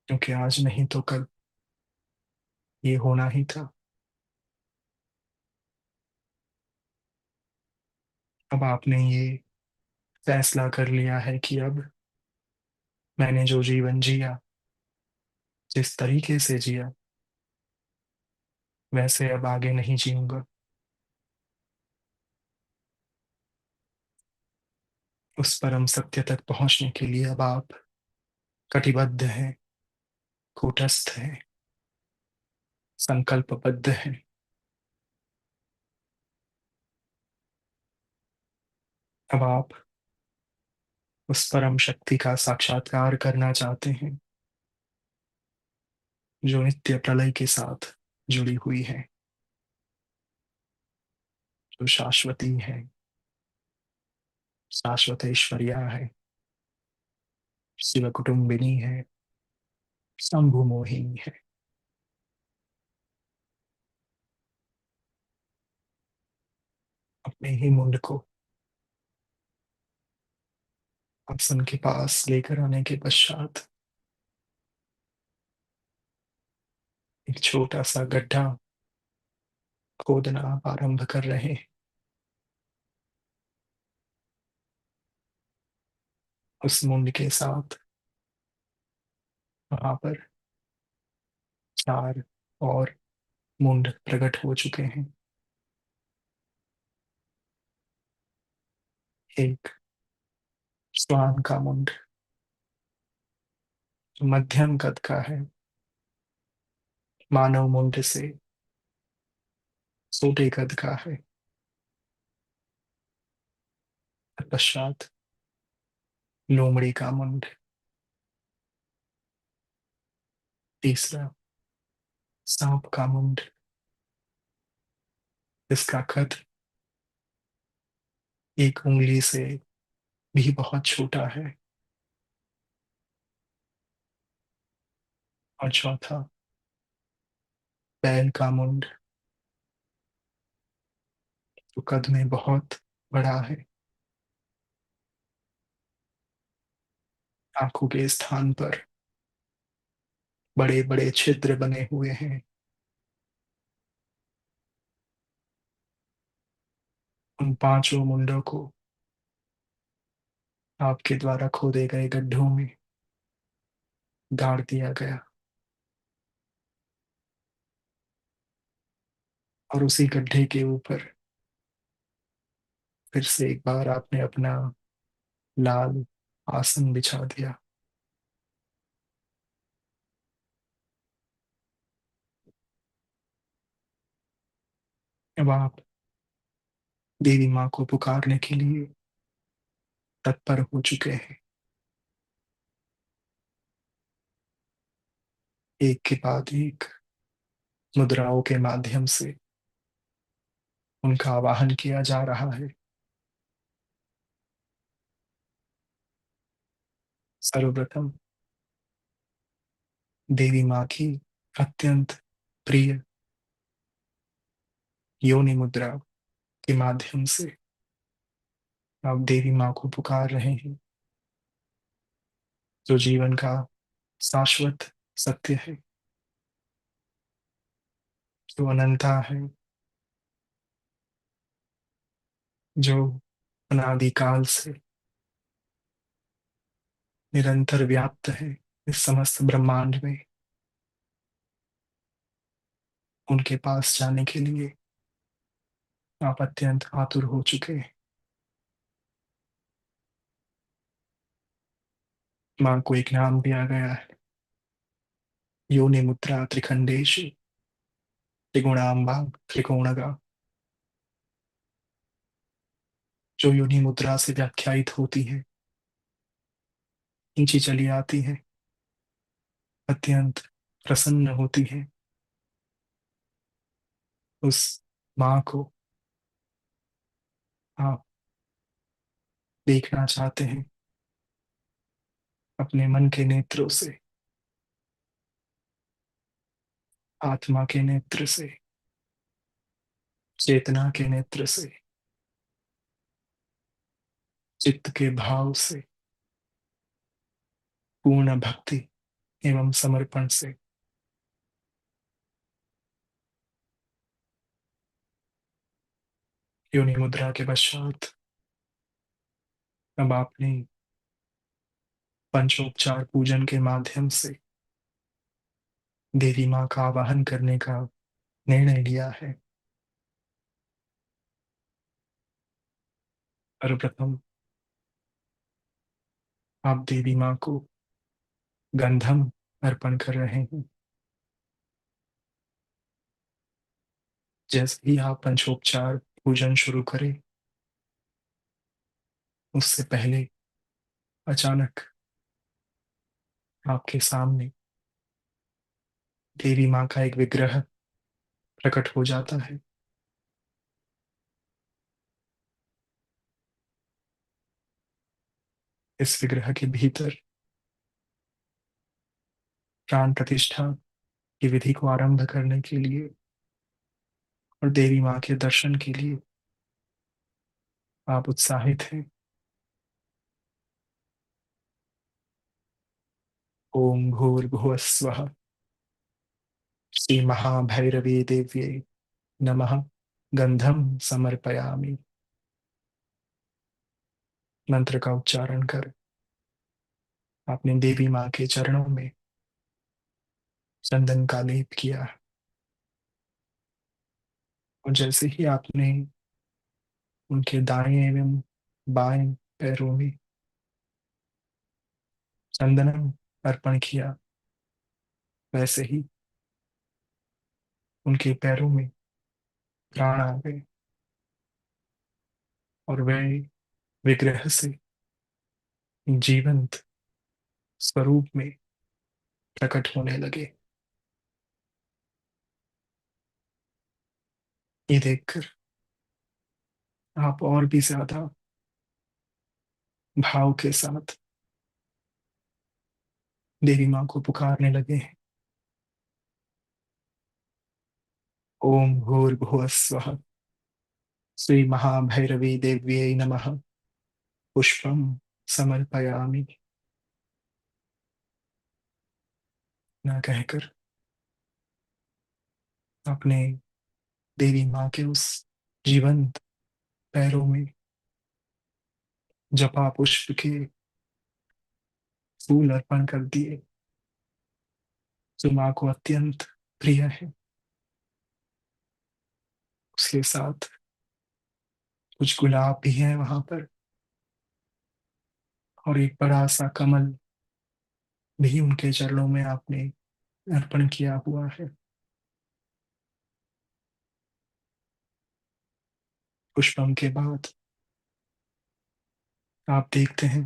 क्योंकि आज नहीं तो कल ये होना ही था। अब आपने ये फैसला कर लिया है कि अब मैंने जो जीवन जिया, जिस तरीके से जिया, वैसे अब आगे नहीं जीऊंगा। उस परम सत्य तक पहुंचने के लिए अब आप कटिबद्ध हैं, कूटस्थ हैं, संकल्पबद्ध हैं। अब आप उस परम शक्ति का साक्षात्कार करना चाहते हैं, जो नित्य प्रलय के साथ जुड़ी हुई है, जो शाश्वती है, शाश्वत ऐश्वर्या है, शिव कुटुंबिनी है, शंभु मोहिनी है। अपने ही मुंड को आसन के पास लेकर आने के पश्चात एक छोटा सा गड्ढा खोदना आप आरंभ कर रहे हैं। उस मुंड के साथ वहां पर 4 और मुंड प्रकट हो चुके हैं। एक श्वान का मुंड जो मध्यम कद का है, मानव मुंड से छोटे कद का है। तत्पश्चात लोमड़ी का मुंड। तीसरा सांप का मुंड, इसका कद एक उंगली से भी बहुत छोटा है। और चौथा बैल का मुंड, जो कद में बहुत बड़ा है। आंखों के स्थान पर बड़े बड़े छिद्र बने हुए हैं। उन पांचों मुंडों को आपके द्वारा खोदे गए गड्ढों में गाड़ दिया गया, और उसी गड्ढे के ऊपर फिर से एक बार आपने अपना लाल आसन बिछा दिया। अब आप देवी माँ को पुकारने के लिए तत्पर हो चुके हैं। एक के बाद एक मुद्राओं के माध्यम से उनका आवाहन किया जा रहा है। सर्वप्रथम देवी माँ की अत्यंत प्रिय योनि मुद्रा के माध्यम से आप देवी माँ को पुकार रहे हैं, जो जीवन का शाश्वत सत्य है, जो अनंता है, जो अनादिकाल से निरंतर व्याप्त है इस समस्त ब्रह्मांड में। उनके पास जाने के लिए आप अत्यंत आतुर हो चुके हैं। माँ को एक नाम दिया गया है, योनि मुद्रा त्रिखंडेशु त्रिगुणाम्बा त्रिकोणगा, जो योनि मुद्रा से व्याख्यायित होती है, नीचे चली आती है, अत्यंत प्रसन्न होती है। उस माँ को आप देखना चाहते हैं अपने मन के नेत्रों से, आत्मा के नेत्र से, चेतना के नेत्र से, चित्त के भाव से, पूर्ण भक्ति एवं समर्पण से। योनि मुद्रा के पश्चात अब आपने पंचोपचार पूजन के माध्यम से देवी माँ का आवाहन करने का निर्णय लिया है। सर्वप्रथम आप देवी माँ को गंधम अर्पण कर रहे हैं। जैसे ही आप पंचोपचार पूजन शुरू करें, उससे पहले अचानक आपके सामने देवी माँ का एक विग्रह प्रकट हो जाता है। इस विग्रह के भीतर प्राण प्रतिष्ठा की विधि को आरंभ करने के लिए और देवी माँ के दर्शन के लिए आप उत्साहित हैं। ओम भूर्भुवः स्वः, श्री महाभैरवी देव्यै नमः। गंधम समर्पयामि। मंत्र का उच्चारण कर आपने देवी माँ के चरणों में चंदन का लेप किया, और जैसे ही आपने उनके दाएं एवं बाएं पैरों में चंदन अर्पण किया, वैसे ही उनके पैरों में प्राण आ गए और वे विग्रह से जीवंत स्वरूप में प्रकट होने लगे। ये देखकर आप और भी ज्यादा भाव के साथ देवी माँ को पुकारने लगे हैं। ओम भूर्भुवः स्वः, श्री महाभैरवी देव्यै नमः, पुष्पम समर्पयामि। ना कहकर अपने देवी माँ के उस जीवंत पैरों में जपा पुष्प के फूल अर्पण कर दिए, जो माँ को अत्यंत प्रिय है। उसके साथ कुछ गुलाब भी हैं वहां पर, और एक बड़ा सा कमल भी उनके चरणों में आपने अर्पण किया हुआ है। पुष्पम के बाद आप देखते हैं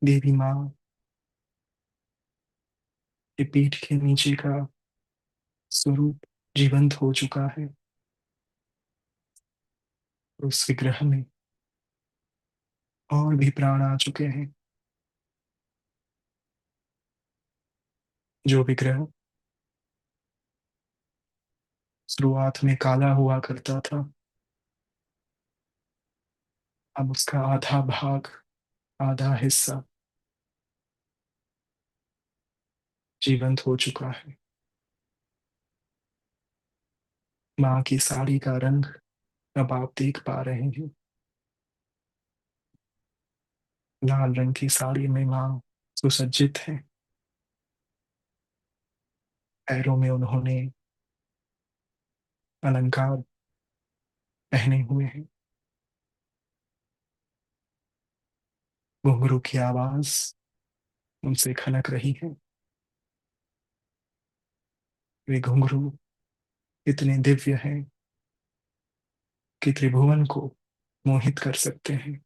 देवी माँ के पीठ के नीचे का स्वरूप जीवंत हो चुका है। उस विग्रह में और भी प्राण आ चुके हैं। जो विग्रह शुरुआत में काला हुआ करता था, अब उसका आधा भाग, आधा हिस्सा जीवंत हो चुका है। माँ की साड़ी का रंग अब आप देख पा रहे हैं। लाल रंग की साड़ी में माँ सुसज्जित है। पैरों में उन्होंने अलंकार पहने हुए हैं। घुंघरू की आवाज उनसे खनक रही है। वे घुंघरू इतने दिव्य हैं कि त्रिभुवन को मोहित कर सकते हैं।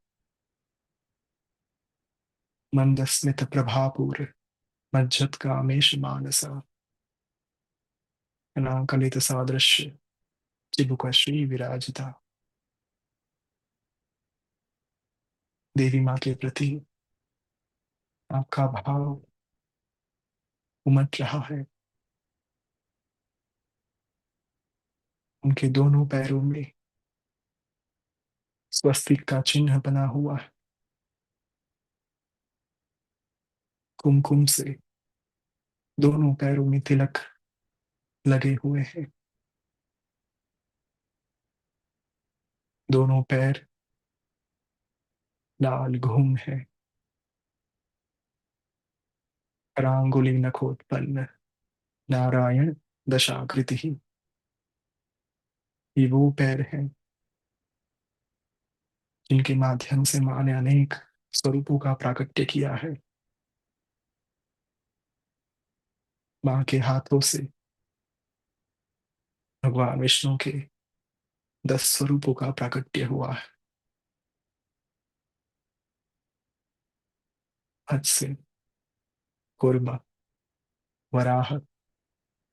मंदस्मित प्रभापूर मज्जत कामेश मानसा, अनाकलित सादृश्य चिबुक श्री विराजिता। देवी माँ के प्रति आपका भाव उमड़ रहा है। उनके दोनों पैरों में स्वस्तिक का चिन्ह बना हुआ है। कुमकुम से दोनों पैरों में तिलक लगे हुए हैं। दोनों पैर लाल घूम है। करांगुली नखोत्पन्न नारायण दशाकृति। ये वो पैर हैं जिनके माध्यम से माँ ने अनेक स्वरूपों का प्राकट्य किया है। माँ के हाथों से भगवान विष्णु के 10 स्वरूपों का प्राकट्य हुआ है। मत्स्य, कूर्म, वराह,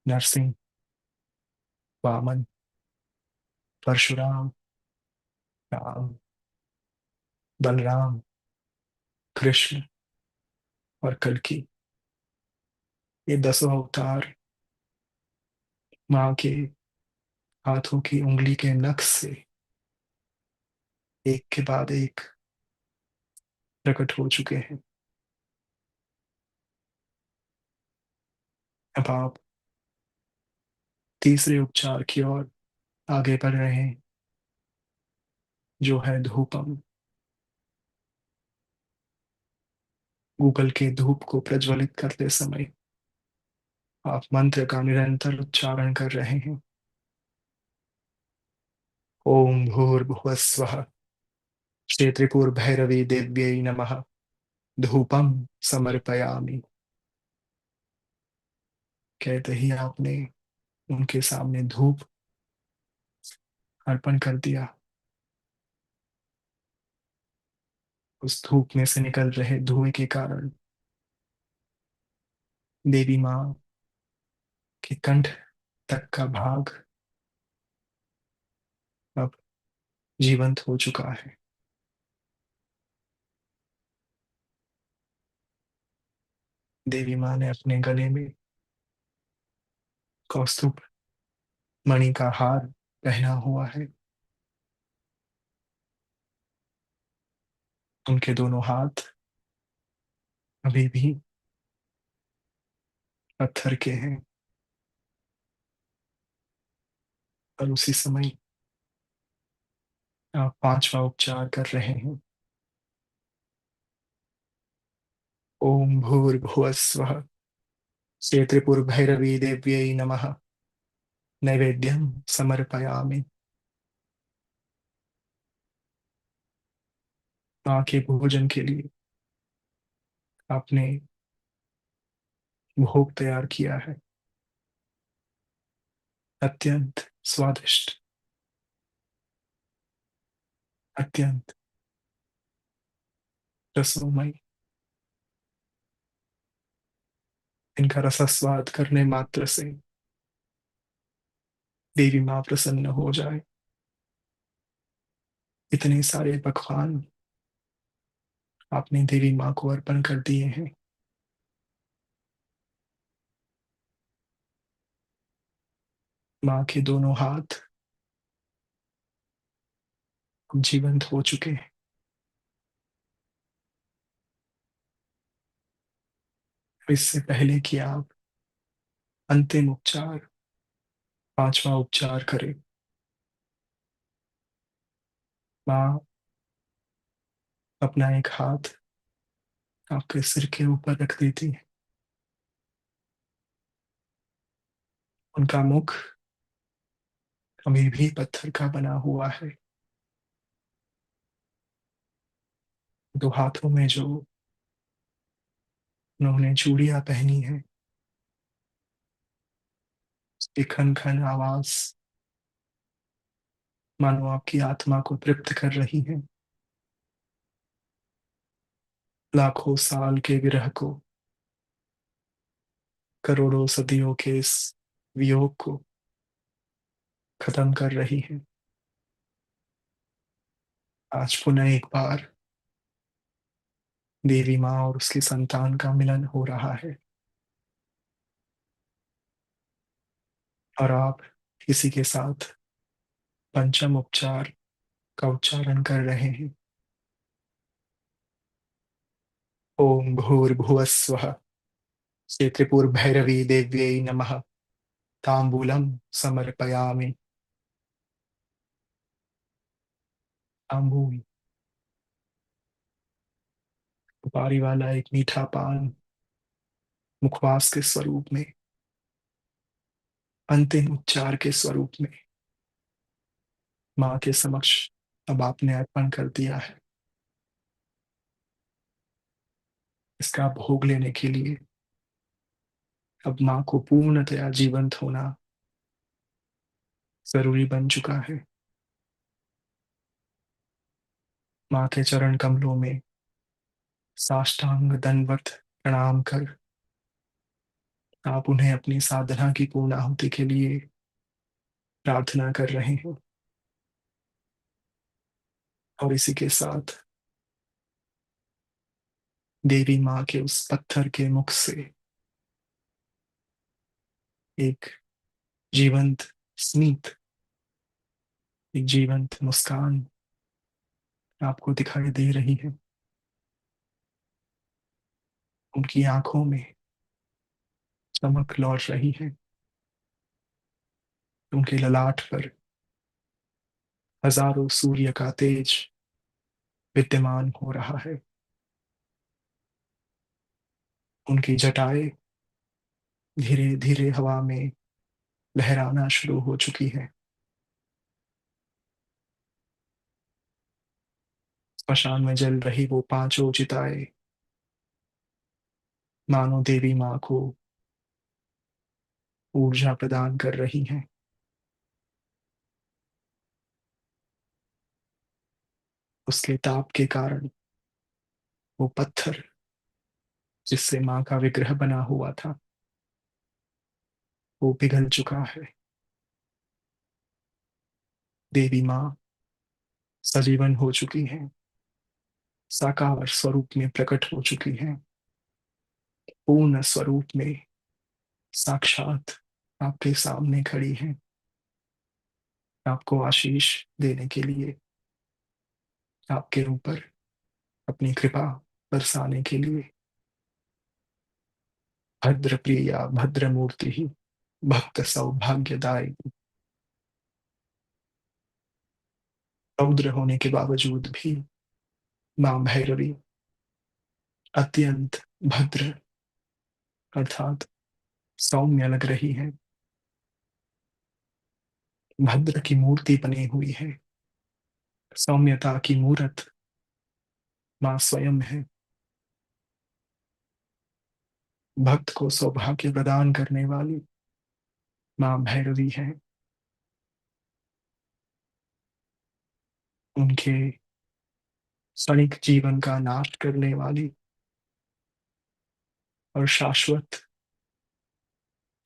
नरसिंह, वामन, परशुराम, राम, बलराम, कृष्ण और कल्कि। ये 10 अवतार माँ के हाथों की उंगली के नख से एक के बाद एक प्रकट हो चुके हैं। अब आप तीसरे उपचार की ओर आगे बढ़ रहे हैं, जो है धूपम। गूगल के धूप को प्रज्वलित करते समय आप मंत्र का निरंतर उच्चारण कर रहे हैं। ओम भूर्भुवस्वः। श्री त्रिपुर भैरवी देव्यै नमः। धूपम समर्पयामि। कहते ही आपने उनके सामने धूप अर्पण कर दिया। उस धूप में से निकल रहे धुएं के कारण देवी माँ के कंठ तक का भाग अब जीवंत हो चुका है। देवी माँ ने अपने गले में कौस्तुभ मणि का हार पहना हुआ है। उनके दोनों हाथ अभी भी पत्थर के हैं। और उसी समय आप पांचवा उपचार कर रहे हैं। ओम भूर्भुवस्वः। श्री त्रिपुर भैरवी देव्यै नमः। नैवेद्यम समर्पयामि। माँ के भोजन के लिए आपने भोग तैयार किया है। अत्यंत स्वादिष्ट, अत्यंत रसोमय। इनका रसास्वाद करने मात्र से देवी माँ प्रसन्न हो जाए। इतने सारे पकवान आपने देवी माँ को अर्पण कर दिए हैं। माँ के दोनों हाथ अब जीवंत हो चुके हैं। इससे पहले कि आप अंतिम उपचार, पांचवा उपचार करें, माँ अपना एक हाथ आपके सिर के ऊपर रख देती है। उनका मुख अभी भी पत्थर का बना हुआ है। दो हाथों में जो उन्होंने चूड़ियां पहनी है, उसकी खन खन आवाज मानो आपकी आत्मा को तृप्त कर रही है। लाखों साल के विरह को, करोड़ों सदियों के इस वियोग को खत्म कर रही है। आज पुनः एक बार देवी माँ और उसके संतान का मिलन हो रहा है। और आप इसी के साथ पंचम उपचार का उच्चारण कर रहे हैं। ओम भूर्भुवस्वः। श्री त्रिपुर भैरवी देव्यै नमः। तांबूलम समर्पयामि। तांबूल, सुपारी वाला एक मीठा पान मुखवास के स्वरूप में, अंतिम उपचार के स्वरूप में माँ के समक्ष अब आपने अर्पण कर दिया है। इसका भोग लेने के लिए अब माँ को पूर्णतया जीवंत होना जरूरी बन चुका है। माँ के चरण कमलों में साष्टांग दंडवत प्रणाम कर आप उन्हें अपनी साधना की पूर्णाहुति के लिए प्रार्थना कर रहे हैं। और इसी के साथ देवी माँ के उस पत्थर के मुख से एक जीवंत स्मित, एक जीवंत मुस्कान आपको दिखाई दे रही है। उनकी आंखों में चमक लौट रही है। उनके ललाट पर हजारों सूर्य का तेज विद्यमान हो रहा है। उनकी जटाएं धीरे धीरे हवा में लहराना शुरू हो चुकी है। स्मशान में जल रही वो पांचों चिताएं मानो देवी माँ को ऊर्जा प्रदान कर रही हैं। उसके ताप के कारण वो पत्थर जिससे माँ का विग्रह बना हुआ था वो पिघल चुका है। देवी माँ सजीवन हो चुकी हैं, साकार स्वरूप में प्रकट हो चुकी हैं, पूर्ण स्वरूप में साक्षात आपके सामने खड़ी हैं, आपको आशीष देने के लिए, आपके ऊपर अपनी कृपा बरसाने के लिए। भद्र प्रिया भद्र मूर्ति ही भक्त सौभाग्यदायी। रौद्र होने के बावजूद भी मां भैरवी अत्यंत भद्र अर्थात सौम्य लग रही है। भद्र की मूर्ति बनी हुई है, सौम्यता की मूर्त मां स्वयं है। भक्त को सौभाग्य प्रदान करने वाली मां भैरवी है। उनके क्षणिक जीवन का नाश करने वाली और शाश्वत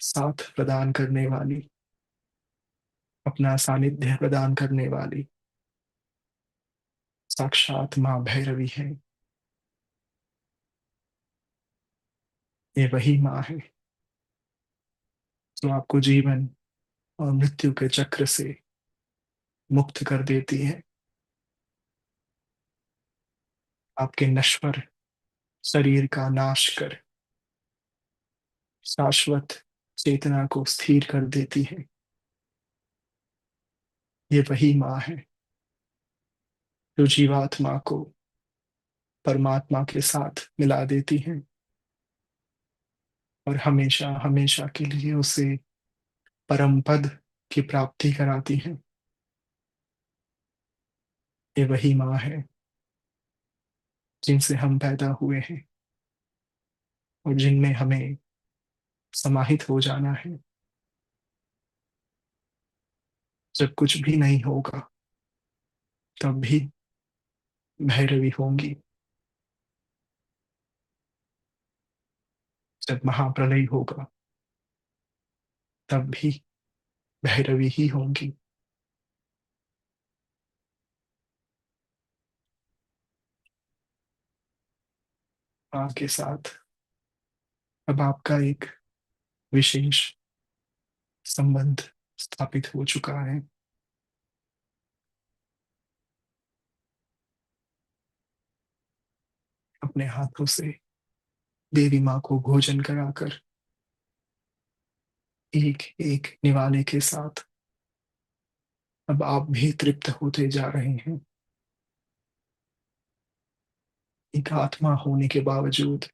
साथ प्रदान करने वाली, अपना सानिध्य प्रदान करने वाली साक्षात मां भैरवी है। ये वही मां है जो आपको जीवन और मृत्यु के चक्र से मुक्त कर देती है। आपके नश्वर शरीर का नाश कर शाश्वत चेतना को स्थिर कर देती है। ये वही मां है जो जीवात्मा को परमात्मा के साथ मिला देती है और हमेशा हमेशा के लिए उसे परम पद की प्राप्ति कराती है। ये वही मां है जिनसे हम पैदा हुए हैं और जिनमें हमें समाहित हो जाना है। जब कुछ भी नहीं होगा तब भी भैरवी होंगी। जब महाप्रलय होगा तब भी भैरवी ही होंगी। मां के साथ अब आपका एक विशेष संबंध स्थापित हो चुका है। अपने हाथों से देवी माँ को भोजन कराकर एक एक निवाले के साथ अब आप भी तृप्त होते जा रहे हैं। एक आत्मा होने के बावजूद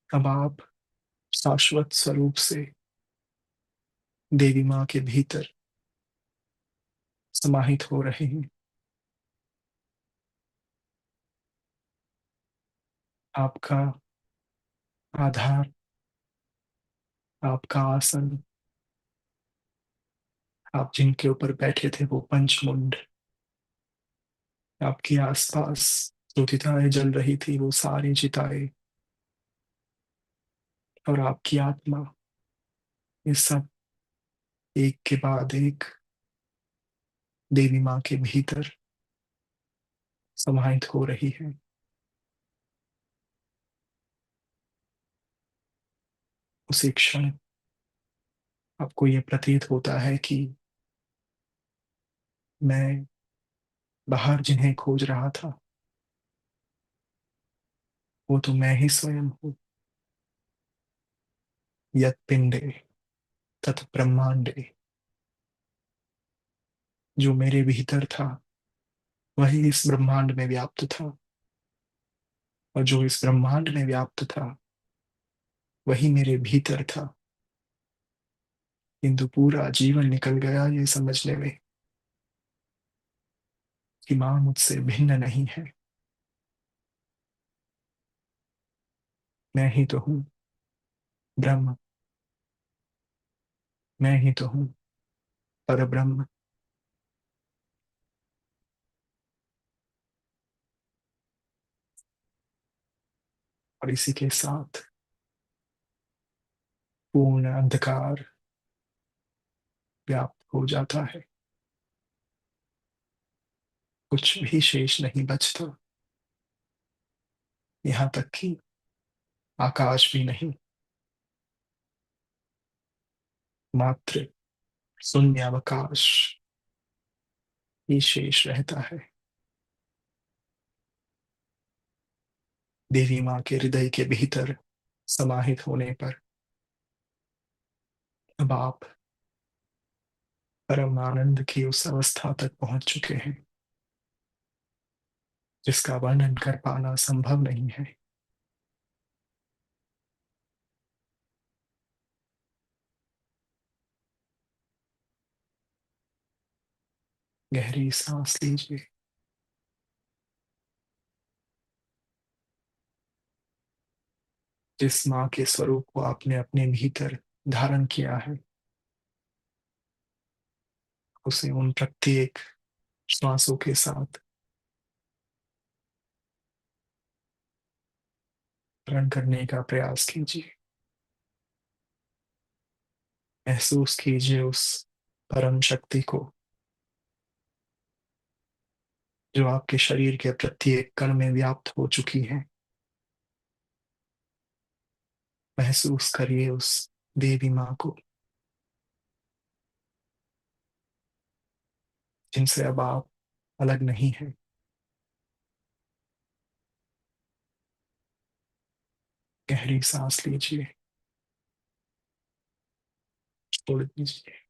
अब आप शाश्वत स्वरूप से देवी माँ के भीतर समाहित हो रहे हैं। आपका आधार, आपका आसन, आप जिनके ऊपर बैठे थे वो पंचमुंड, आपके आसपास जो चिताएं जल रही थी वो सारी चिताएं और आपकी आत्मा, ये सब एक के बाद एक देवी माँ के भीतर समाहित हो रही है। उसी क्षण आपको ये प्रतीत होता है कि मैं बाहर जिन्हें खोज रहा था वो तो मैं ही स्वयं हूँ। यत् पिंडे तत् ब्रह्मांडे, जो मेरे भीतर था वही इस ब्रह्मांड में व्याप्त था और जो इस ब्रह्मांड में व्याप्त था वही मेरे भीतर था, किंतु पूरा जीवन निकल गया ये समझने में कि माँ मुझसे भिन्न नहीं है। मैं ही तो हूँ ब्रह्म, मैं ही तो हूँ पर ब्रह्म। और इसी के साथ पूर्ण अंधकार व्याप्त हो जाता है, कुछ भी शेष नहीं बचता, यहाँ तक कि आकाश भी नहीं, मात्र शून्यावकाश ही शेष रहता है। देवी माँ के हृदय के भीतर समाहित होने पर अब आप परम आनंद की उस अवस्था तक पहुंच चुके हैं जिसका वर्णन कर पाना संभव नहीं है। गहरी सांस लीजिए। जिस माँ के स्वरूप को आपने अपने भीतर धारण किया है, उसे उन प्रत्येक श्वासों के साथ ग्रहण करने का प्रयास कीजिए। महसूस कीजिए उस परम शक्ति को जो आपके शरीर के प्रत्येक कण में व्याप्त हो चुकी है। महसूस करिए उस देवी माँ को जिनसे अब आप अलग नहीं हैं। गहरी सांस लीजिए, छोड़ दीजिए।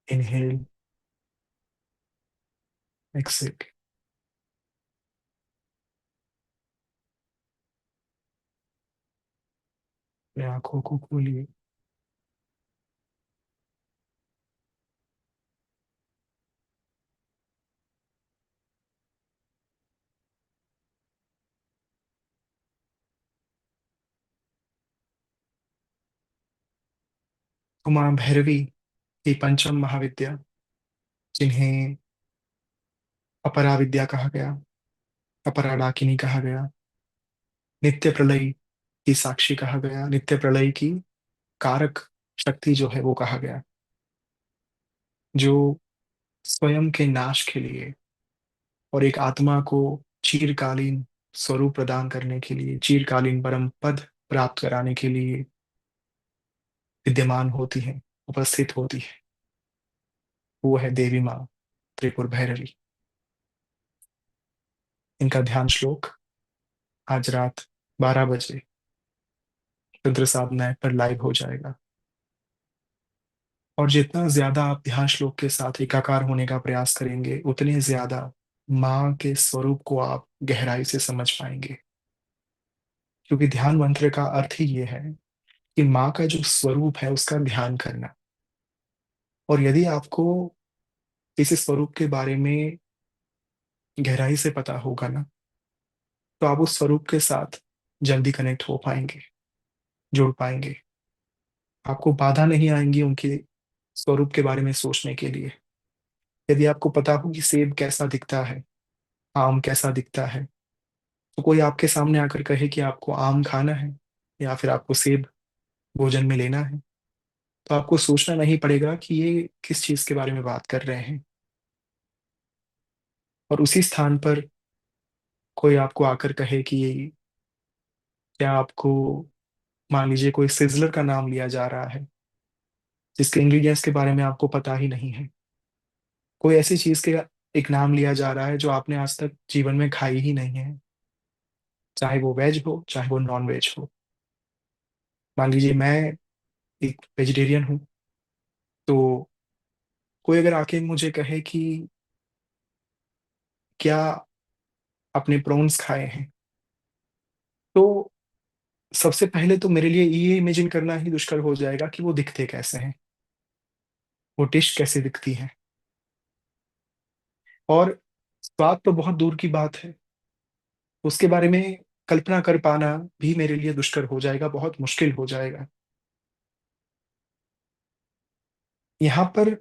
Inhale, exhale. अपने आंखों को खोलिए। उमा भैरवी की पंचम महाविद्या, जिन्हें अपरा विद्या कहा गया, अपरा डाकिनी कहा गया, नित्य प्रलय की साक्षी कहा गया, नित्य प्रलय की कारक शक्ति जो है वो कहा गया, जो स्वयं के नाश के लिए और एक आत्मा को चिरकालीन स्वरूप प्रदान करने के लिए, चिरकालीन परम पद प्राप्त कराने के लिए विद्यमान होती है, उपस्थित होती है। वो है देवी माँ त्रिपुर भैरवी। इनका ध्यान श्लोक आज रात 12 बजे तंत्र साधना ऐप पर लाइव हो जाएगा। और जितना ज्यादा आप ध्यान श्लोक के साथ एकाकार होने का प्रयास करेंगे, उतने ज्यादा माँ के स्वरूप को आप गहराई से समझ पाएंगे। क्योंकि ध्यान मंत्र का अर्थ ही ये है कि माँ का जो स्वरूप है उसका ध्यान करना। और यदि आपको इस स्वरूप के बारे में गहराई से पता होगा ना, तो आप उस स्वरूप के साथ जल्दी कनेक्ट हो पाएंगे, जुड़ पाएंगे। आपको बाधा नहीं आएंगी उनके स्वरूप के बारे में सोचने के लिए। यदि आपको पता हो कि सेब कैसा दिखता है, आम कैसा दिखता है, तो कोई आपके सामने आकर कहे कि आपको आम खाना है या फिर आपको सेब भोजन में लेना है, तो आपको सोचना नहीं पड़ेगा कि ये किस चीज के बारे में बात कर रहे हैं। और उसी स्थान पर कोई आपको आकर कहे कि क्या आपको, मान लीजिए कोई सिजलर का नाम लिया जा रहा है जिसके इंग्रेडिएंट्स के बारे में आपको पता ही नहीं है। कोई ऐसी चीज के एक नाम लिया जा रहा है जो आपने आज तक जीवन में खाई ही नहीं है, चाहे वो वेज हो चाहे वो नॉन वेज हो। मान लीजिए मैं एक वेजिटेरियन हूँ, तो कोई अगर आके मुझे कहे कि क्या आपने प्रॉन्स खाए हैं, तो सबसे पहले तो मेरे लिए ये इमेजिन करना ही दुष्कर हो जाएगा कि वो दिखते कैसे हैं, वो डिश कैसे दिखती है। और स्वाद तो बहुत दूर की बात है, उसके बारे में कल्पना कर पाना भी मेरे लिए दुष्कर हो जाएगा, बहुत मुश्किल हो जाएगा। यहाँ पर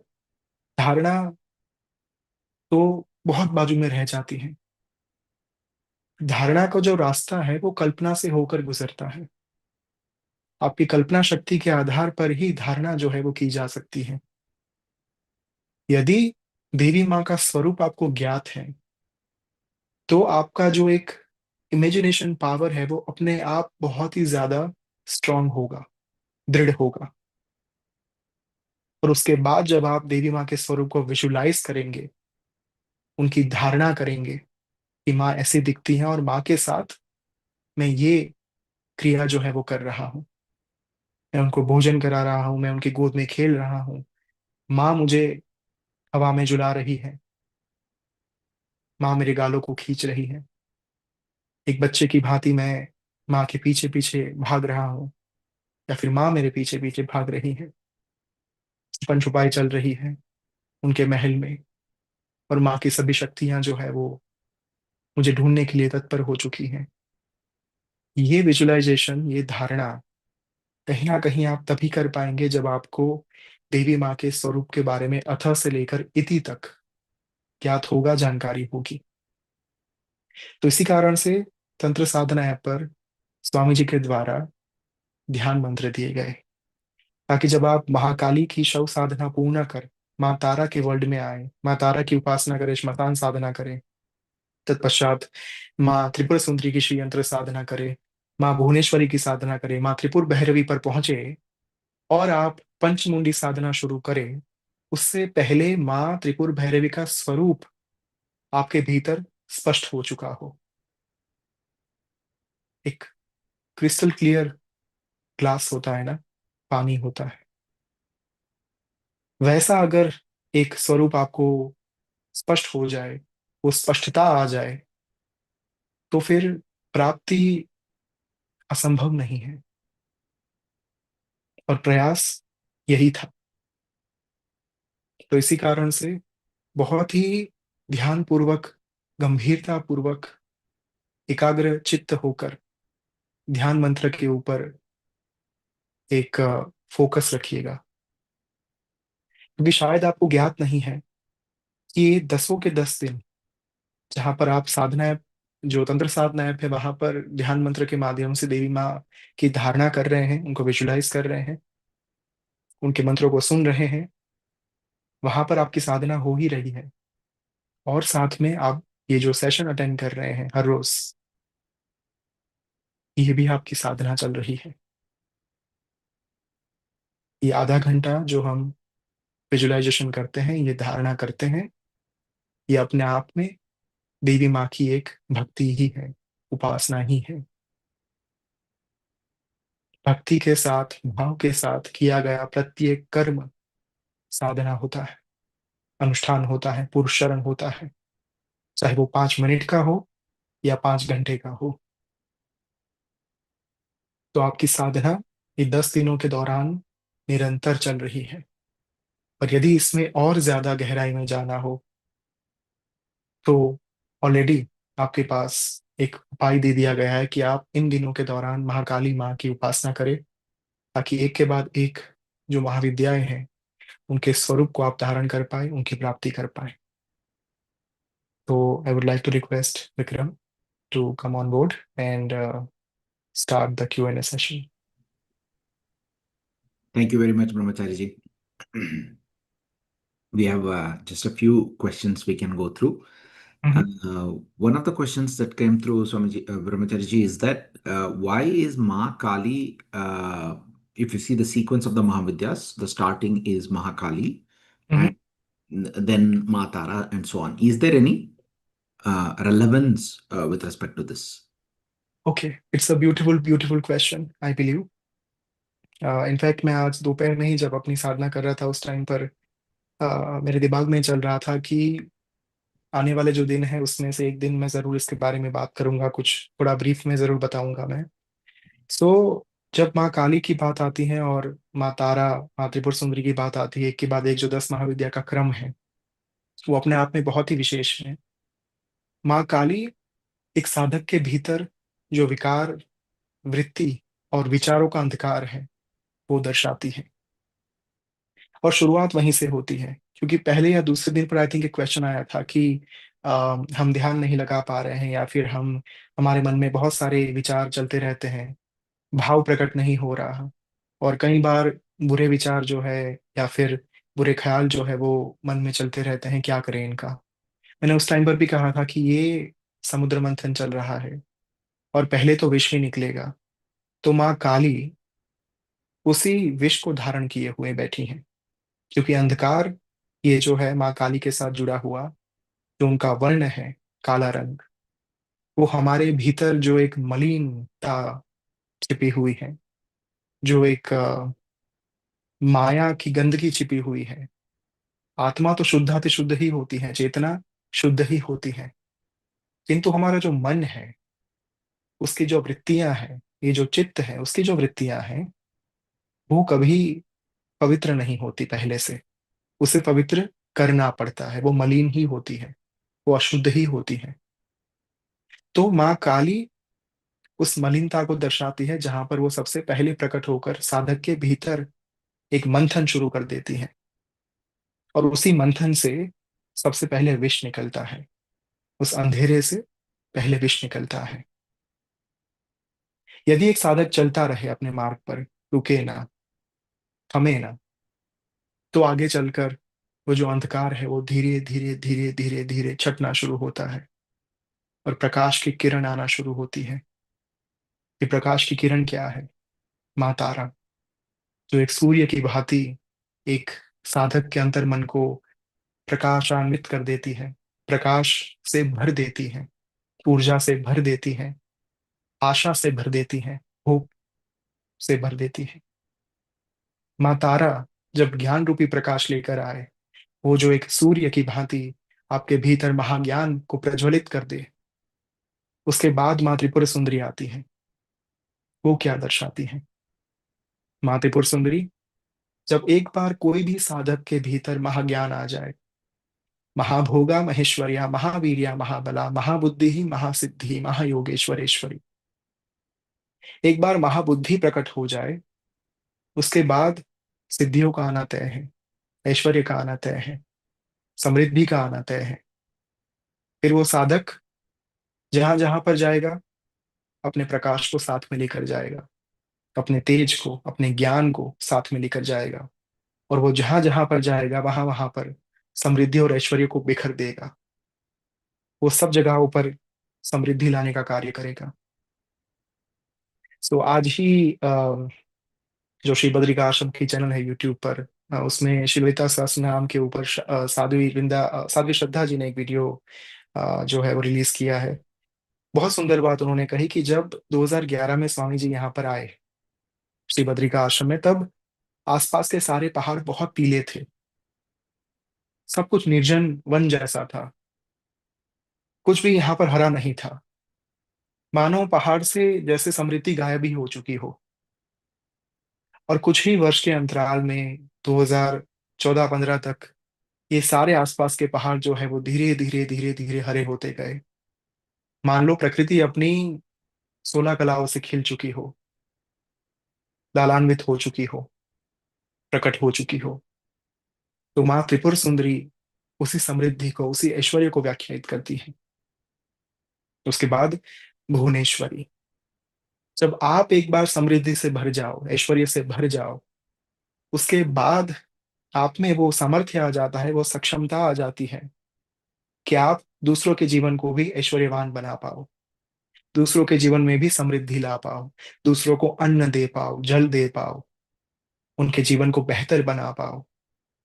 धारणा तो बहुत बाजू में रह जाती है। धारणा का जो रास्ता है वो कल्पना से होकर गुजरता है। आपकी कल्पना शक्ति के आधार पर ही धारणा जो है वो की जा सकती है। यदि देवी माँ का स्वरूप आपको ज्ञात है, तो आपका जो एक इमेजिनेशन पावर है वो अपने आप बहुत ही ज्यादा स्ट्रांग होगा, दृढ़ होगा। और उसके बाद जब आप देवी माँ के स्वरूप को विजुलाइज करेंगे, उनकी धारणा करेंगे कि माँ ऐसी दिखती है और माँ के साथ मैं ये क्रिया जो है वो कर रहा हूँ, मैं उनको भोजन करा रहा हूँ, मैं उनकी गोद में खेल रहा हूँ, माँ मुझे हवा में झुला रही है, माँ मेरे गालों को खींच रही है, एक बच्चे की भांति मैं माँ के पीछे पीछे भाग रहा हूँ, या फिर माँ मेरे पीछे पीछे भाग रही है, छुपन छुपाई चल रही है उनके महल में, और माँ की सभी शक्तियां जो है वो मुझे ढूंढने के लिए तत्पर हो चुकी हैं। ये विजुअलाइजेशन, ये धारणा कहीं ना कहीं आप तभी कर पाएंगे जब आपको देवी माँ के स्वरूप के बारे में अथ से लेकर इति तक ज्ञात होगा, जानकारी होगी। तो इसी कारण से तंत्र साधना ऐप पर स्वामी जी के द्वारा ध्यान मंत्र दिए गए, ताकि जब आप महाकाली की शव साधना पूर्ण कर माँ तारा के वर्ल्ड में आए, माँ तारा की उपासना करें, श्मशान साधना करें, तत्पश्चात माँ त्रिपुर सुंदरी की श्री यंत्र साधना करें, माँ भुवनेश्वरी की साधना करें, माँ त्रिपुर भैरवी पर पहुंचे और आप पंचमुंडी साधना शुरू करें, उससे पहले माँ त्रिपुर भैरवी का स्वरूप आपके भीतर स्पष्ट हो चुका हो। एक क्रिस्टल क्लियर ग्लास होता है ना, पानी होता है, वैसा अगर एक स्वरूप आपको स्पष्ट हो जाए, वो स्पष्टता आ जाए, तो फिर प्राप्ति असंभव नहीं है। और प्रयास यही था। तो इसी कारण से बहुत ही ध्यान पूर्वक, गंभीरता पूर्वक, एकाग्र चित्त होकर ध्यान मंत्र के ऊपर एक फोकस रखिएगा, क्योंकि शायद आपको ज्ञात नहीं है कि ये 10 के 10 दिन जहां पर आप साधना ऐप, जो तंत्र साधना ऐप है, वहां पर ध्यान मंत्र के माध्यम से देवी माँ की धारणा कर रहे हैं, उनको विजुलाइज कर रहे हैं, उनके मंत्रों को सुन रहे हैं, वहां पर आपकी साधना हो ही रही है। और साथ में आप ये जो सेशन अटेंड कर रहे हैं हर रोज, ये भी आपकी साधना चल रही है। ये आधा घंटा जो हम विजुलाइजेशन करते हैं, ये धारणा करते हैं, ये अपने आप में देवी माँ की एक भक्ति ही है, उपासना ही है। भक्ति के साथ, भाव के साथ किया गया प्रत्येक कर्म साधना होता है, अनुष्ठान होता है, पुरुषरण होता है, चाहे वो 5 मिनट का हो या 5 घंटे का हो। तो आपकी साधना ये 10 दिनों के दौरान निरंतर चल रही है। और यदि इसमें और ज्यादा गहराई में जाना हो, तो ऑलरेडी आपके पास एक उपाय दे दिया गया है कि आप इन दिनों के दौरान महाकाली माँ की उपासना करें, ताकि एक के बाद एक जो महाविद्याएं हैं, उनके स्वरूप को आप धारण कर पाए, उनकी प्राप्ति कर पाए। तो I would like to request Vikram to come on board and start the Q&A session. Thank you very much, Brahmachari ji. We have just a few questions we can go through. Mhm. One of the questions that came through Swamiji, Brahmachari ji, is that why is Ma Kali, if you see the sequence of the Mahavidyas, the starting is Mahakali and Mhm. then Ma Tara and so on. Is there any relevance with respect to this? Okay, it's a beautiful, beautiful question, I believe. In fact मैं आज दोपहर में ही जब अपनी साधना कर रहा था, उस टाइम पर मेरे दिमाग में चल रहा था कि आने वाले जो दिन है उसमें से एक दिन मैं ज़रूर इसके बारे में बात करूँगा, कुछ थोड़ा ब्रीफ में ज़रूर बताऊँगा मैं। सो जब माँ काली की बात आती है और माँ तारा, माँ त्रिपुर सुंदरी की बात आती है, एक के बाद एक जो 10 महाविद्या का क्रम है, वो अपने आप में बहुत ही विशेष है। माँ काली एक साधक के भीतर जो विकार, वृत्ति और विचारों का अंधकार है, वो दर्शाती है। और शुरुआत वहीं से होती है, क्योंकि पहले या दूसरे दिन पर आई थिंक एक क्वेश्चन आया था कि हम ध्यान नहीं लगा पा रहे हैं, या फिर हम हमारे मन में बहुत सारे विचार चलते रहते हैं, भाव प्रकट नहीं हो रहा, और कई बार बुरे विचार जो है या फिर बुरे ख्याल जो है वो मन में चलते रहते हैं, क्या करें इनका। मैंने उस टाइम पर भी कहा था कि ये समुद्र मंथन चल रहा है और पहले तो विष ही निकलेगा। तो माँ काली उसी विष को धारण किए हुए बैठी हैं, क्योंकि अंधकार ये जो है माँ काली के साथ जुड़ा हुआ, जो उनका वर्ण है, काला रंग, वो हमारे भीतर जो एक मलिनता छिपी हुई है, जो एक माया की गंदगी छिपी हुई है। आत्मा तो शुद्धाति शुद्ध ही होती है, चेतना शुद्ध ही होती है, किंतु हमारा जो मन है, उसकी जो वृत्तियां हैं, ये जो चित्त है उसकी जो वृत्तियां हैं, वो कभी पवित्र नहीं होती पहले से। उसे पवित्र करना पड़ता है, वो मलिन ही होती है, वो अशुद्ध ही होती है। तो माँ काली उस मलिनता को दर्शाती है, जहां पर वो सबसे पहले प्रकट होकर साधक के भीतर एक मंथन शुरू कर देती है, और उसी मंथन से सबसे पहले विष निकलता है। उस अंधेरे से पहले विष निकलता है। यदि एक साधक चलता रहे अपने मार्ग पर, रुके ना, थमे ना, तो आगे चलकर वो जो अंधकार है वो धीरे धीरे धीरे धीरे धीरे छटना शुरू होता है, और प्रकाश की किरण आना शुरू होती है। ये प्रकाश की किरण क्या है? माँ तारा, जो एक सूर्य की भांति एक साधक के अंतर मन को प्रकाशान्वित कर देती है, प्रकाश से भर देती है, ऊर्जा से भर देती है, आशा से भर देती है, होप से भर देती है। माँ तारा जब ज्ञान रूपी प्रकाश लेकर आए, वो जो एक सूर्य की भांति आपके भीतर महाज्ञान को प्रज्वलित कर दे, उसके बाद माँ त्रिपुर सुंदरी आती है। वो क्या दर्शाती है? माँ त्रिपुर सुंदरी, जब एक बार कोई भी साधक के भीतर महाज्ञान आ जाए, महाभोगा महेश्वर्या महावीर्या महाबला महाबुद्धि महासिद्धि महायोगेश्वरेश्वरी, एक बार महाबुद्धि प्रकट हो जाए, उसके बाद सिद्धियों का आना तय है, ऐश्वर्य का आना तय है, समृद्धि का आना तय है। फिर वो साधक जहां जहां पर जाएगा, अपने प्रकाश को साथ में लेकर जाएगा, अपने तेज को, अपने ज्ञान को साथ में लेकर जाएगा, और वो जहां जहां पर जाएगा वहां वहां पर समृद्धि और ऐश्वर्य को बिखर देगा। वो सब जगहों पर समृद्धि लाने का कार्य करेगा। सो आज ही जो श्री बद्रिका आश्रम की चैनल है यूट्यूब पर, उसमें शिलविता सहस्त्र नाम के ऊपर साध्वी श्रद्धा जी ने एक वीडियो जो है वो रिलीज किया है। बहुत सुंदर बात उन्होंने कही कि जब 2011 में स्वामी जी यहाँ पर आए श्री बद्रिका आश्रम में, तब आसपास के सारे पहाड़ बहुत पीले थे, सब कुछ निर्जन वन जैसा था, कुछ भी यहाँ पर हरा नहीं था, मानो पहाड़ से जैसे समृद्धि गायब ही हो चुकी हो। और कुछ ही वर्ष के अंतराल में 2014-15 तक ये सारे आसपास के पहाड़ जो है वो धीरे धीरे धीरे धीरे हरे होते गए। मान लो प्रकृति अपनी 16 कलाओं से खिल चुकी हो, लालान्वित हो चुकी हो, प्रकट हो चुकी हो। तो माँ त्रिपुर सुंदरी उसी समृद्धि को, उसी ऐश्वर्य को व्याख्यायित करती है। उसके बाद भुवनेश्वरी, जब आप एक बार समृद्धि से भर जाओ, ऐश्वर्य से भर जाओ, उसके बाद आप में वो सामर्थ्य आ जाता है, वो सक्षमता आ जाती है कि आप दूसरों के जीवन को भी ऐश्वर्यवान बना पाओ, दूसरों के जीवन में भी समृद्धि ला पाओ, दूसरों को अन्न दे पाओ, जल दे पाओ, उनके जीवन को बेहतर बना पाओ,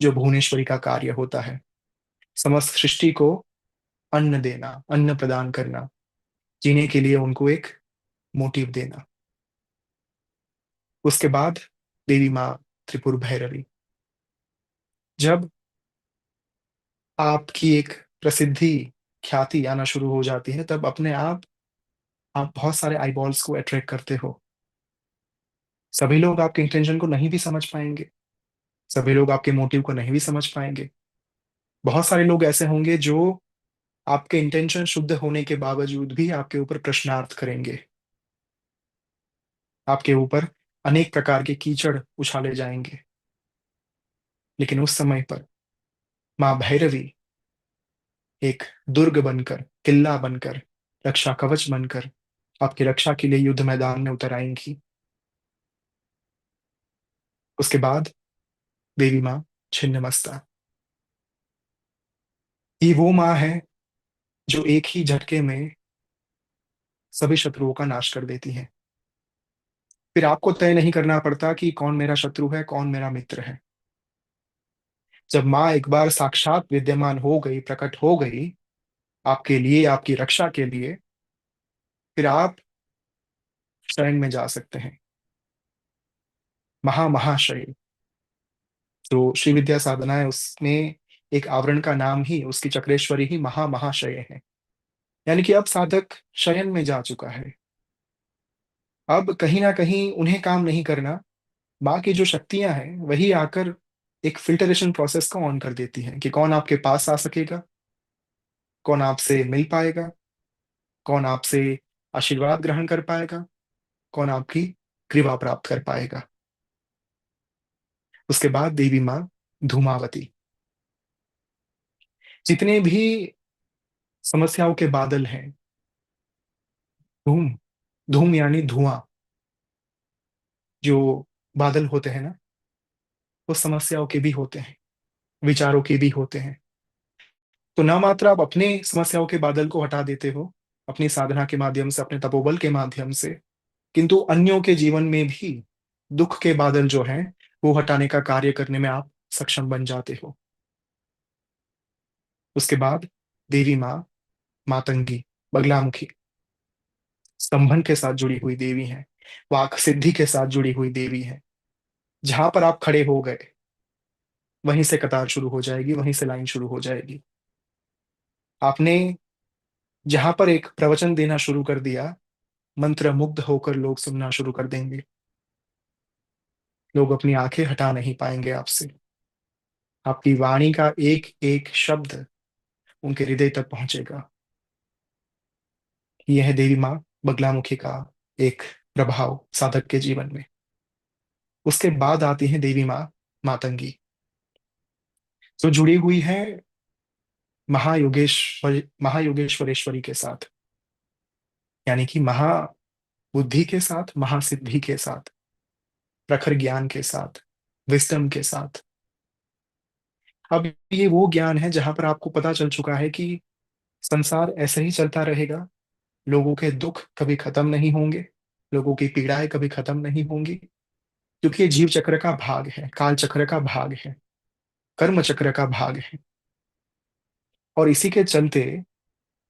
जो भुवनेश्वरी का कार्य होता है। समस्त सृष्टि को अन्न देना, अन्न प्रदान करना, जीने के लिए उनको एक मोटिव देना। उसके बाद देवी माँ त्रिपुर भैरवी, जब आपकी एक प्रसिद्धि ख्याति आना शुरू हो जाती है, तब अपने आप बहुत सारे आईबॉल्स को अट्रैक्ट करते हो। सभी लोग आपके इंटेंशन को नहीं भी समझ पाएंगे, सभी लोग आपके मोटिव को नहीं भी समझ पाएंगे। बहुत सारे लोग ऐसे होंगे जो आपके इंटेंशन शुद्ध होने के बावजूद भी आपके ऊपर प्रश्नार्थ करेंगे, आपके ऊपर अनेक प्रकार के कीचड़ उछाले जाएंगे। लेकिन उस समय पर माँ भैरवी एक दुर्ग बनकर, किला बनकर, रक्षा कवच बनकर आपकी रक्षा के लिए युद्ध मैदान में उतर आएंगी। उसके बाद देवी माँ छिन्नमस्ता, ये वो माँ है जो एक ही झटके में सभी शत्रुओं का नाश कर देती है। फिर आपको तय नहीं करना पड़ता कि कौन मेरा शत्रु है, कौन मेरा मित्र है। जब माँ एक बार साक्षात विद्यमान हो गई, प्रकट हो गई आपके लिए, आपकी रक्षा के लिए, फिर आप शरण में जा सकते हैं। महामहाशय जो श्री विद्या साधना है, उसमें एक आवरण का नाम ही, उसकी चक्रेश्वरी ही महामहाशय है। यानी कि अब साधक शयन में जा चुका है। अब कहीं ना कहीं उन्हें काम नहीं करना, माँ की जो शक्तियां हैं वही आकर एक फिल्टरेशन प्रोसेस को ऑन कर देती हैं कि कौन आपके पास आ सकेगा, कौन आपसे मिल पाएगा, कौन आपसे आशीर्वाद ग्रहण कर पाएगा, कौन आपकी कृपा प्राप्त कर पाएगा। उसके बाद देवी माँ धूमावती, जितने भी समस्याओं के बादल हैं, धूम, धूम यानी धुआं, जो बादल होते हैं ना, वो समस्याओं के भी होते हैं, विचारों के भी होते हैं। तो ना मात्र आप अपने समस्याओं के बादल को हटा देते हो अपनी साधना के माध्यम से, अपने तपोबल के माध्यम से, किंतु अन्यों के जीवन में भी दुख के बादल जो हैं वो हटाने का कार्य करने में आप सक्षम बन जाते हो। उसके बाद देवी माँ मातंगी, बगलामुखी, स्तंभन के साथ जुड़ी हुई देवी है, वाक सिद्धि के साथ जुड़ी हुई देवी है। जहां पर आप खड़े हो गए वहीं से कतार शुरू हो जाएगी, वहीं से लाइन शुरू हो जाएगी। आपने जहां पर एक प्रवचन देना शुरू कर दिया, मंत्र मुग्ध होकर लोग सुनना शुरू कर देंगे। लोग अपनी आंखें हटा नहीं पाएंगे आपसे। आपकी वाणी का एक एक शब्द उनके हृदय तक पहुंचेगा। यह है देवी माँ बगलामुखी का एक प्रभाव साधक के जीवन में। उसके बाद आती है देवी माँ मातंगी, जो जुड़ी हुई है महायोगेश्वरेश्वरी के साथ, यानी कि महाबुद्धि के साथ, महासिद्धि के साथ, प्रखर ज्ञान के साथ, विस्डम के साथ। अब ये वो ज्ञान है जहां पर आपको पता चल चुका है कि संसार ऐसे ही चलता रहेगा, लोगों के दुख कभी खत्म नहीं होंगे, लोगों की पीड़ाएं कभी खत्म नहीं होंगी, क्योंकि ये जीव चक्र का भाग है, काल चक्र का भाग है, कर्म चक्र का भाग है। और इसी के चलते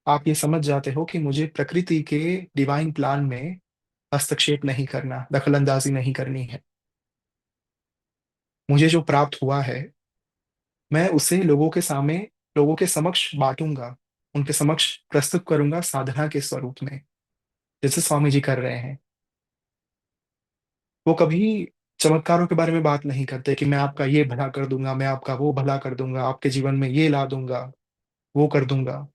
आप ये समझ जाते हो कि मुझे प्रकृति के डिवाइन प्लान में हस्तक्षेप नहीं करना, दखलंदाजी नहीं करनी है। मुझे जो प्राप्त हुआ है मैं उसे लोगों के सामने, लोगों के समक्ष बांटूंगा, उनके समक्ष प्रस्तुत करूंगा साधना के स्वरूप में, जैसे स्वामी जी कर रहे हैं। वो कभी चमत्कारों के बारे में बात नहीं करते कि मैं आपका ये भला कर दूंगा, मैं आपका वो भला कर दूंगा, आपके जीवन में ये ला दूंगा, वो कर दूंगा।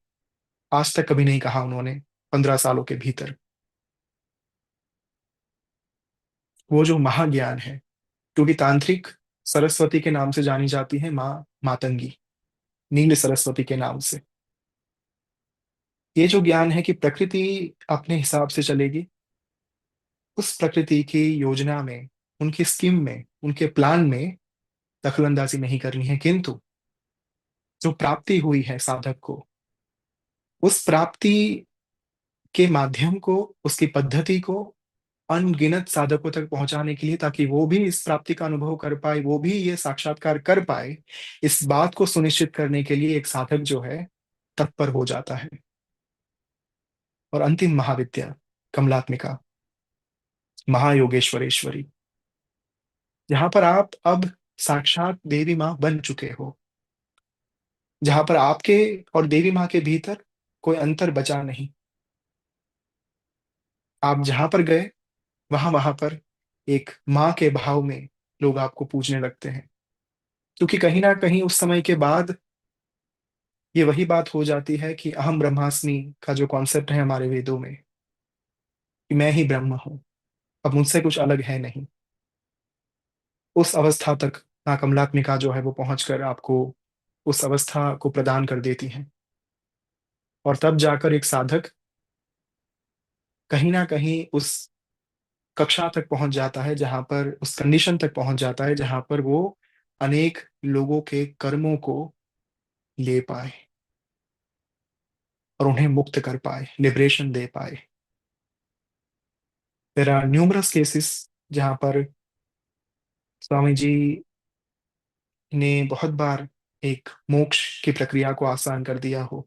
आज तक कभी नहीं कहा उन्होंने 15 सालों के भीतर। वो जो महाज्ञान है, क्योंकि तांत्रिक सरस्वती के नाम से जानी जाती है माँ मातंगी, नील सरस्वती के नाम से। ये जो ज्ञान है कि प्रकृति अपने हिसाब से चलेगी, उस प्रकृति की योजना में, उनकी स्कीम में, उनके प्लान में दखलंदाजी नहीं करनी है, किंतु जो प्राप्ति हुई है साधक को, उस प्राप्ति के माध्यम को, उसकी पद्धति को अनगिनत साधकों तक पहुंचाने के लिए, ताकि वो भी इस प्राप्ति का अनुभव कर पाए, वो भी ये साक्षात्कार कर पाए, इस बात को सुनिश्चित करने के लिए एक साधक जो है तत्पर हो जाता है। और अंतिम महाविद्या कमलात्मिका, महायोगेश्वरेश्वरी, जहां पर आप अब साक्षात देवी माँ बन चुके हो, जहां पर आपके और देवी माँ के भीतर कोई अंतर बचा नहीं। आप जहां पर गए वहां वहां पर एक माँ के भाव में लोग आपको पूजने लगते हैं, क्योंकि कहीं ना कहीं उस समय के बाद ये वही बात हो जाती है कि अहम ब्रह्मास्मि का जो कॉन्सेप्ट है हमारे वेदों में, कि मैं ही ब्रह्म हूं, अब मुझसे कुछ अलग है नहीं। उस अवस्था तक माँ कमलात्मिका जो है वो पहुंचकर आपको उस अवस्था को प्रदान कर देती हैं। और तब जाकर एक साधक कहीं ना कहीं उस कक्षा तक पहुंच जाता है, जहां पर उस कंडीशन तक पहुंच जाता है जहां पर वो अनेक लोगों के कर्मों को ले पाए और उन्हें मुक्त कर पाए, लिबरेशन दे पाए। देयर आर न्यूमरस केसेस जहां पर स्वामी जी ने बहुत बार एक मोक्ष की प्रक्रिया को आसान कर दिया हो।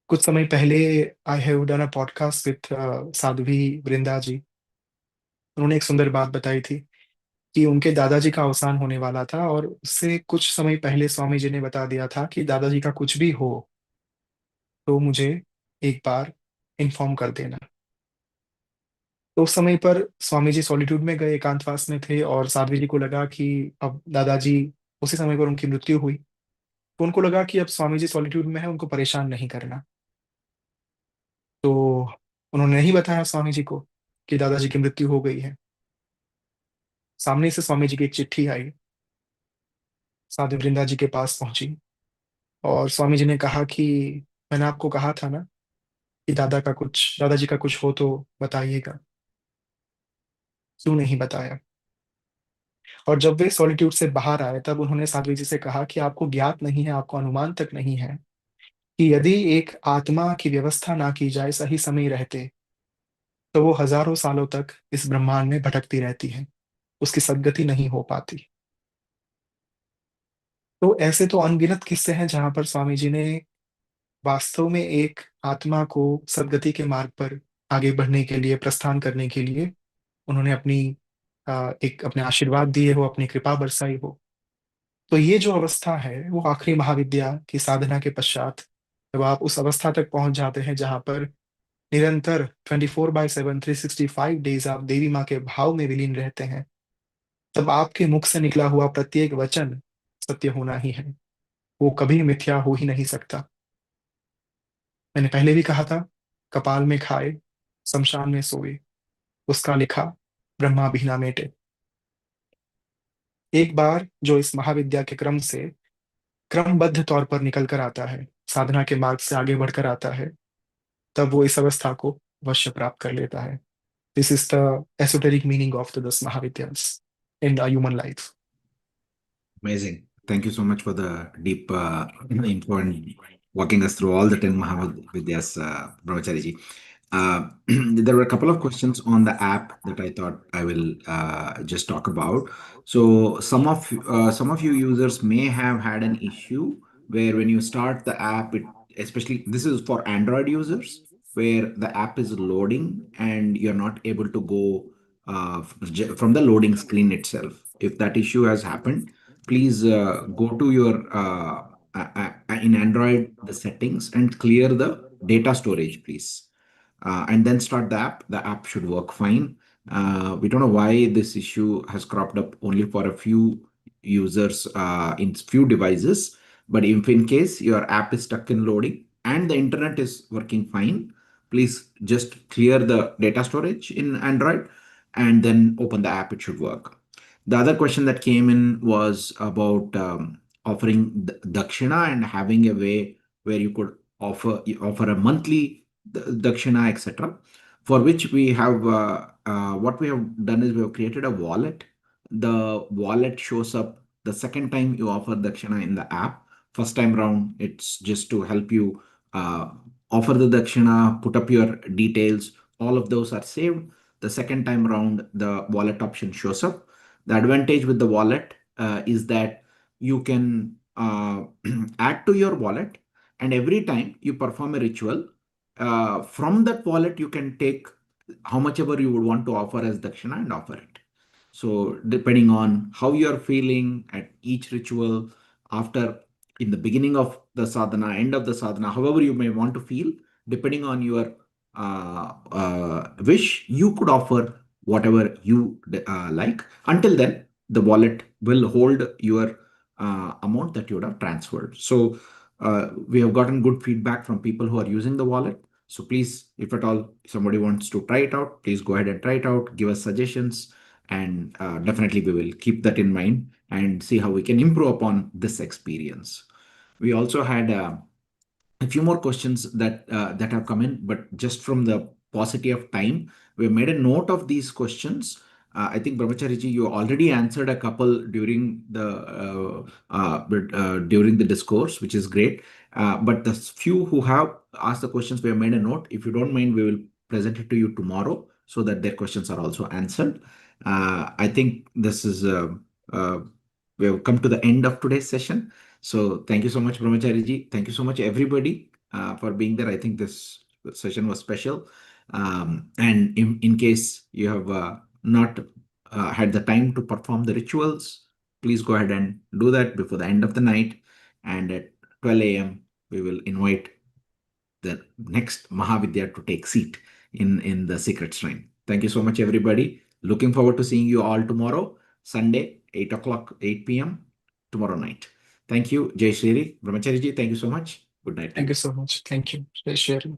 कुछ समय पहले I have done a podcast with Sadhvi Vrinda ji. उन्होंने एक सुंदर बात बताई थी कि उनके दादाजी का अवसान होने वाला था, और उससे कुछ समय पहले स्वामी जी ने बता दिया था कि दादाजी का कुछ भी हो तो मुझे एक बार इन्फॉर्म कर देना। तो उस समय पर स्वामी जी सॉलिट्यूड में गए, एकांतवास में थे, और साध्वी जी को लगा कि अब दादाजी, उसी समय पर उनकी मृत्यु हुई, तो उनको लगा कि अब स्वामी जी सॉलिट्यूड में है, उनको परेशान नहीं करना। तो उन्होंने नहीं बताया स्वामी जी को कि दादाजी की मृत्यु हो गई है। सामने से स्वामी जी की एक चिट्ठी आई, साध्वी वृंदा जी के पास पहुंची, और स्वामी जी ने कहा कि मैंने आपको कहा था ना कि दादाजी का कुछ हो तो बताइएगा, क्यों नहीं बताया। और जब वे सॉलिट्यूड से बाहर आए तब उन्होंने साध्वी जी से कहा कि आपको ज्ञात नहीं है, आपको अनुमान तक नहीं है कि यदि एक आत्मा की व्यवस्था ना की जाए सही समय रहते, तो वो हजारों सालों तक इस ब्रह्मांड में भटकती रहती है, उसकी सद्गति नहीं हो पाती। तो ऐसे तो अनगिनत किस्से हैं जहां पर स्वामी जी ने वास्तव में एक आत्मा को सद्गति के मार्ग पर आगे बढ़ने के लिए, प्रस्थान करने के लिए उन्होंने एक अपने आशीर्वाद दिए हो, अपनी कृपा बरसाई हो। तो ये जो अवस्था है वो आखिरी महाविद्या की साधना के पश्चात, जब आप उस अवस्था तक पहुंच जाते हैं जहां पर निरंतर 24/7 365 डेज आप देवी माँ के भाव में विलीन रहते हैं, तब आपके मुख से निकला हुआ प्रत्येक वचन सत्य होना ही है, वो कभी मिथ्या हो ही नहीं सकता। मैंने पहले भी कहा था, कपाल में खाए शमशान में सोए, उसका लिखा ब्रह्मा भी ना मेटे। एक बार जो इस महाविद्या के क्रम से क्रमबद्ध तौर पर निकल कर आता है, साधना के मार्ग से आगे बढ़कर आता है, तब वो इस अवस्था को अवश्य प्राप्त कर लेता है। This is the esoteric meaning of the 10 Mahavidyas in the human life. Amazing. Thank you so much for the deep info and walking us through all the 10 Mahavidyas, Brahmachari ji. There were a couple of questions on the app that I thought I will just talk about. So some of you users may have had an issue where when you start the app, especially this is for Android users, where the app is loading and you're not able to go from the loading screen itself. If that issue has happened, please go to your in Android the settings and clear the data storage, please, and then start the app. The app should work fine. We don't know why this issue has cropped up only for a few users in few devices, but if in case your app is stuck in loading and the internet is working fine, please just clear the data storage in Android and then open the app. It should work. The other question that came in was about offering dakshina and having a way where you could offer a monthly dakshina, etc. For which we have what we have done is we have created a wallet. The wallet shows up the second time you offer dakshina in the app. First time round, it's just to help you uh, offer the dakshina, put up your details. All of those are saved. The second time round, the wallet option shows up. The advantage with the wallet is that you can add to your wallet, and every time you perform a ritual, from that wallet you can take how much ever you would want to offer as dakshina and offer it. So depending on how you are feeling at each ritual, after in the beginning of the sadhana, end of the sadhana, however you may want to feel, depending on your wish, you could offer whatever you like. Until then, the wallet will hold your amount that you would have transferred. So we have gotten good feedback from people who are using the wallet. So please, if at all somebody wants to try it out, please go ahead and try it out. Give us suggestions, and definitely we will keep that in mind and see how we can improve upon this experience. We also had a few more questions that have come in, but just from the paucity of time, we made a note of these questions. I think Brahmachari ji, you already answered a couple during the discourse, which is great. But the few who have asked the questions, we have made a note. If you don't mind, we will present it to you tomorrow so that their questions are also answered. I think this is uh, we have come to the end of today's session. So thank you so much, Brahmachari ji. Thank you so much, everybody, for being there. I think this session was special. And in case you have not had the time to perform the rituals, please go ahead and do that before the end of the night. And at 12 a.m., we will invite the next Mahavidya to take seat in the secret shrine. Thank you so much, everybody. Looking forward to seeing you all tomorrow, Sunday, 8 o'clock, 8 p.m. tomorrow night. Thank you, Jai Shri. Brahmachari ji, thank you so much. Good night. Thank you so much. Thank you. Jai Shri Hari.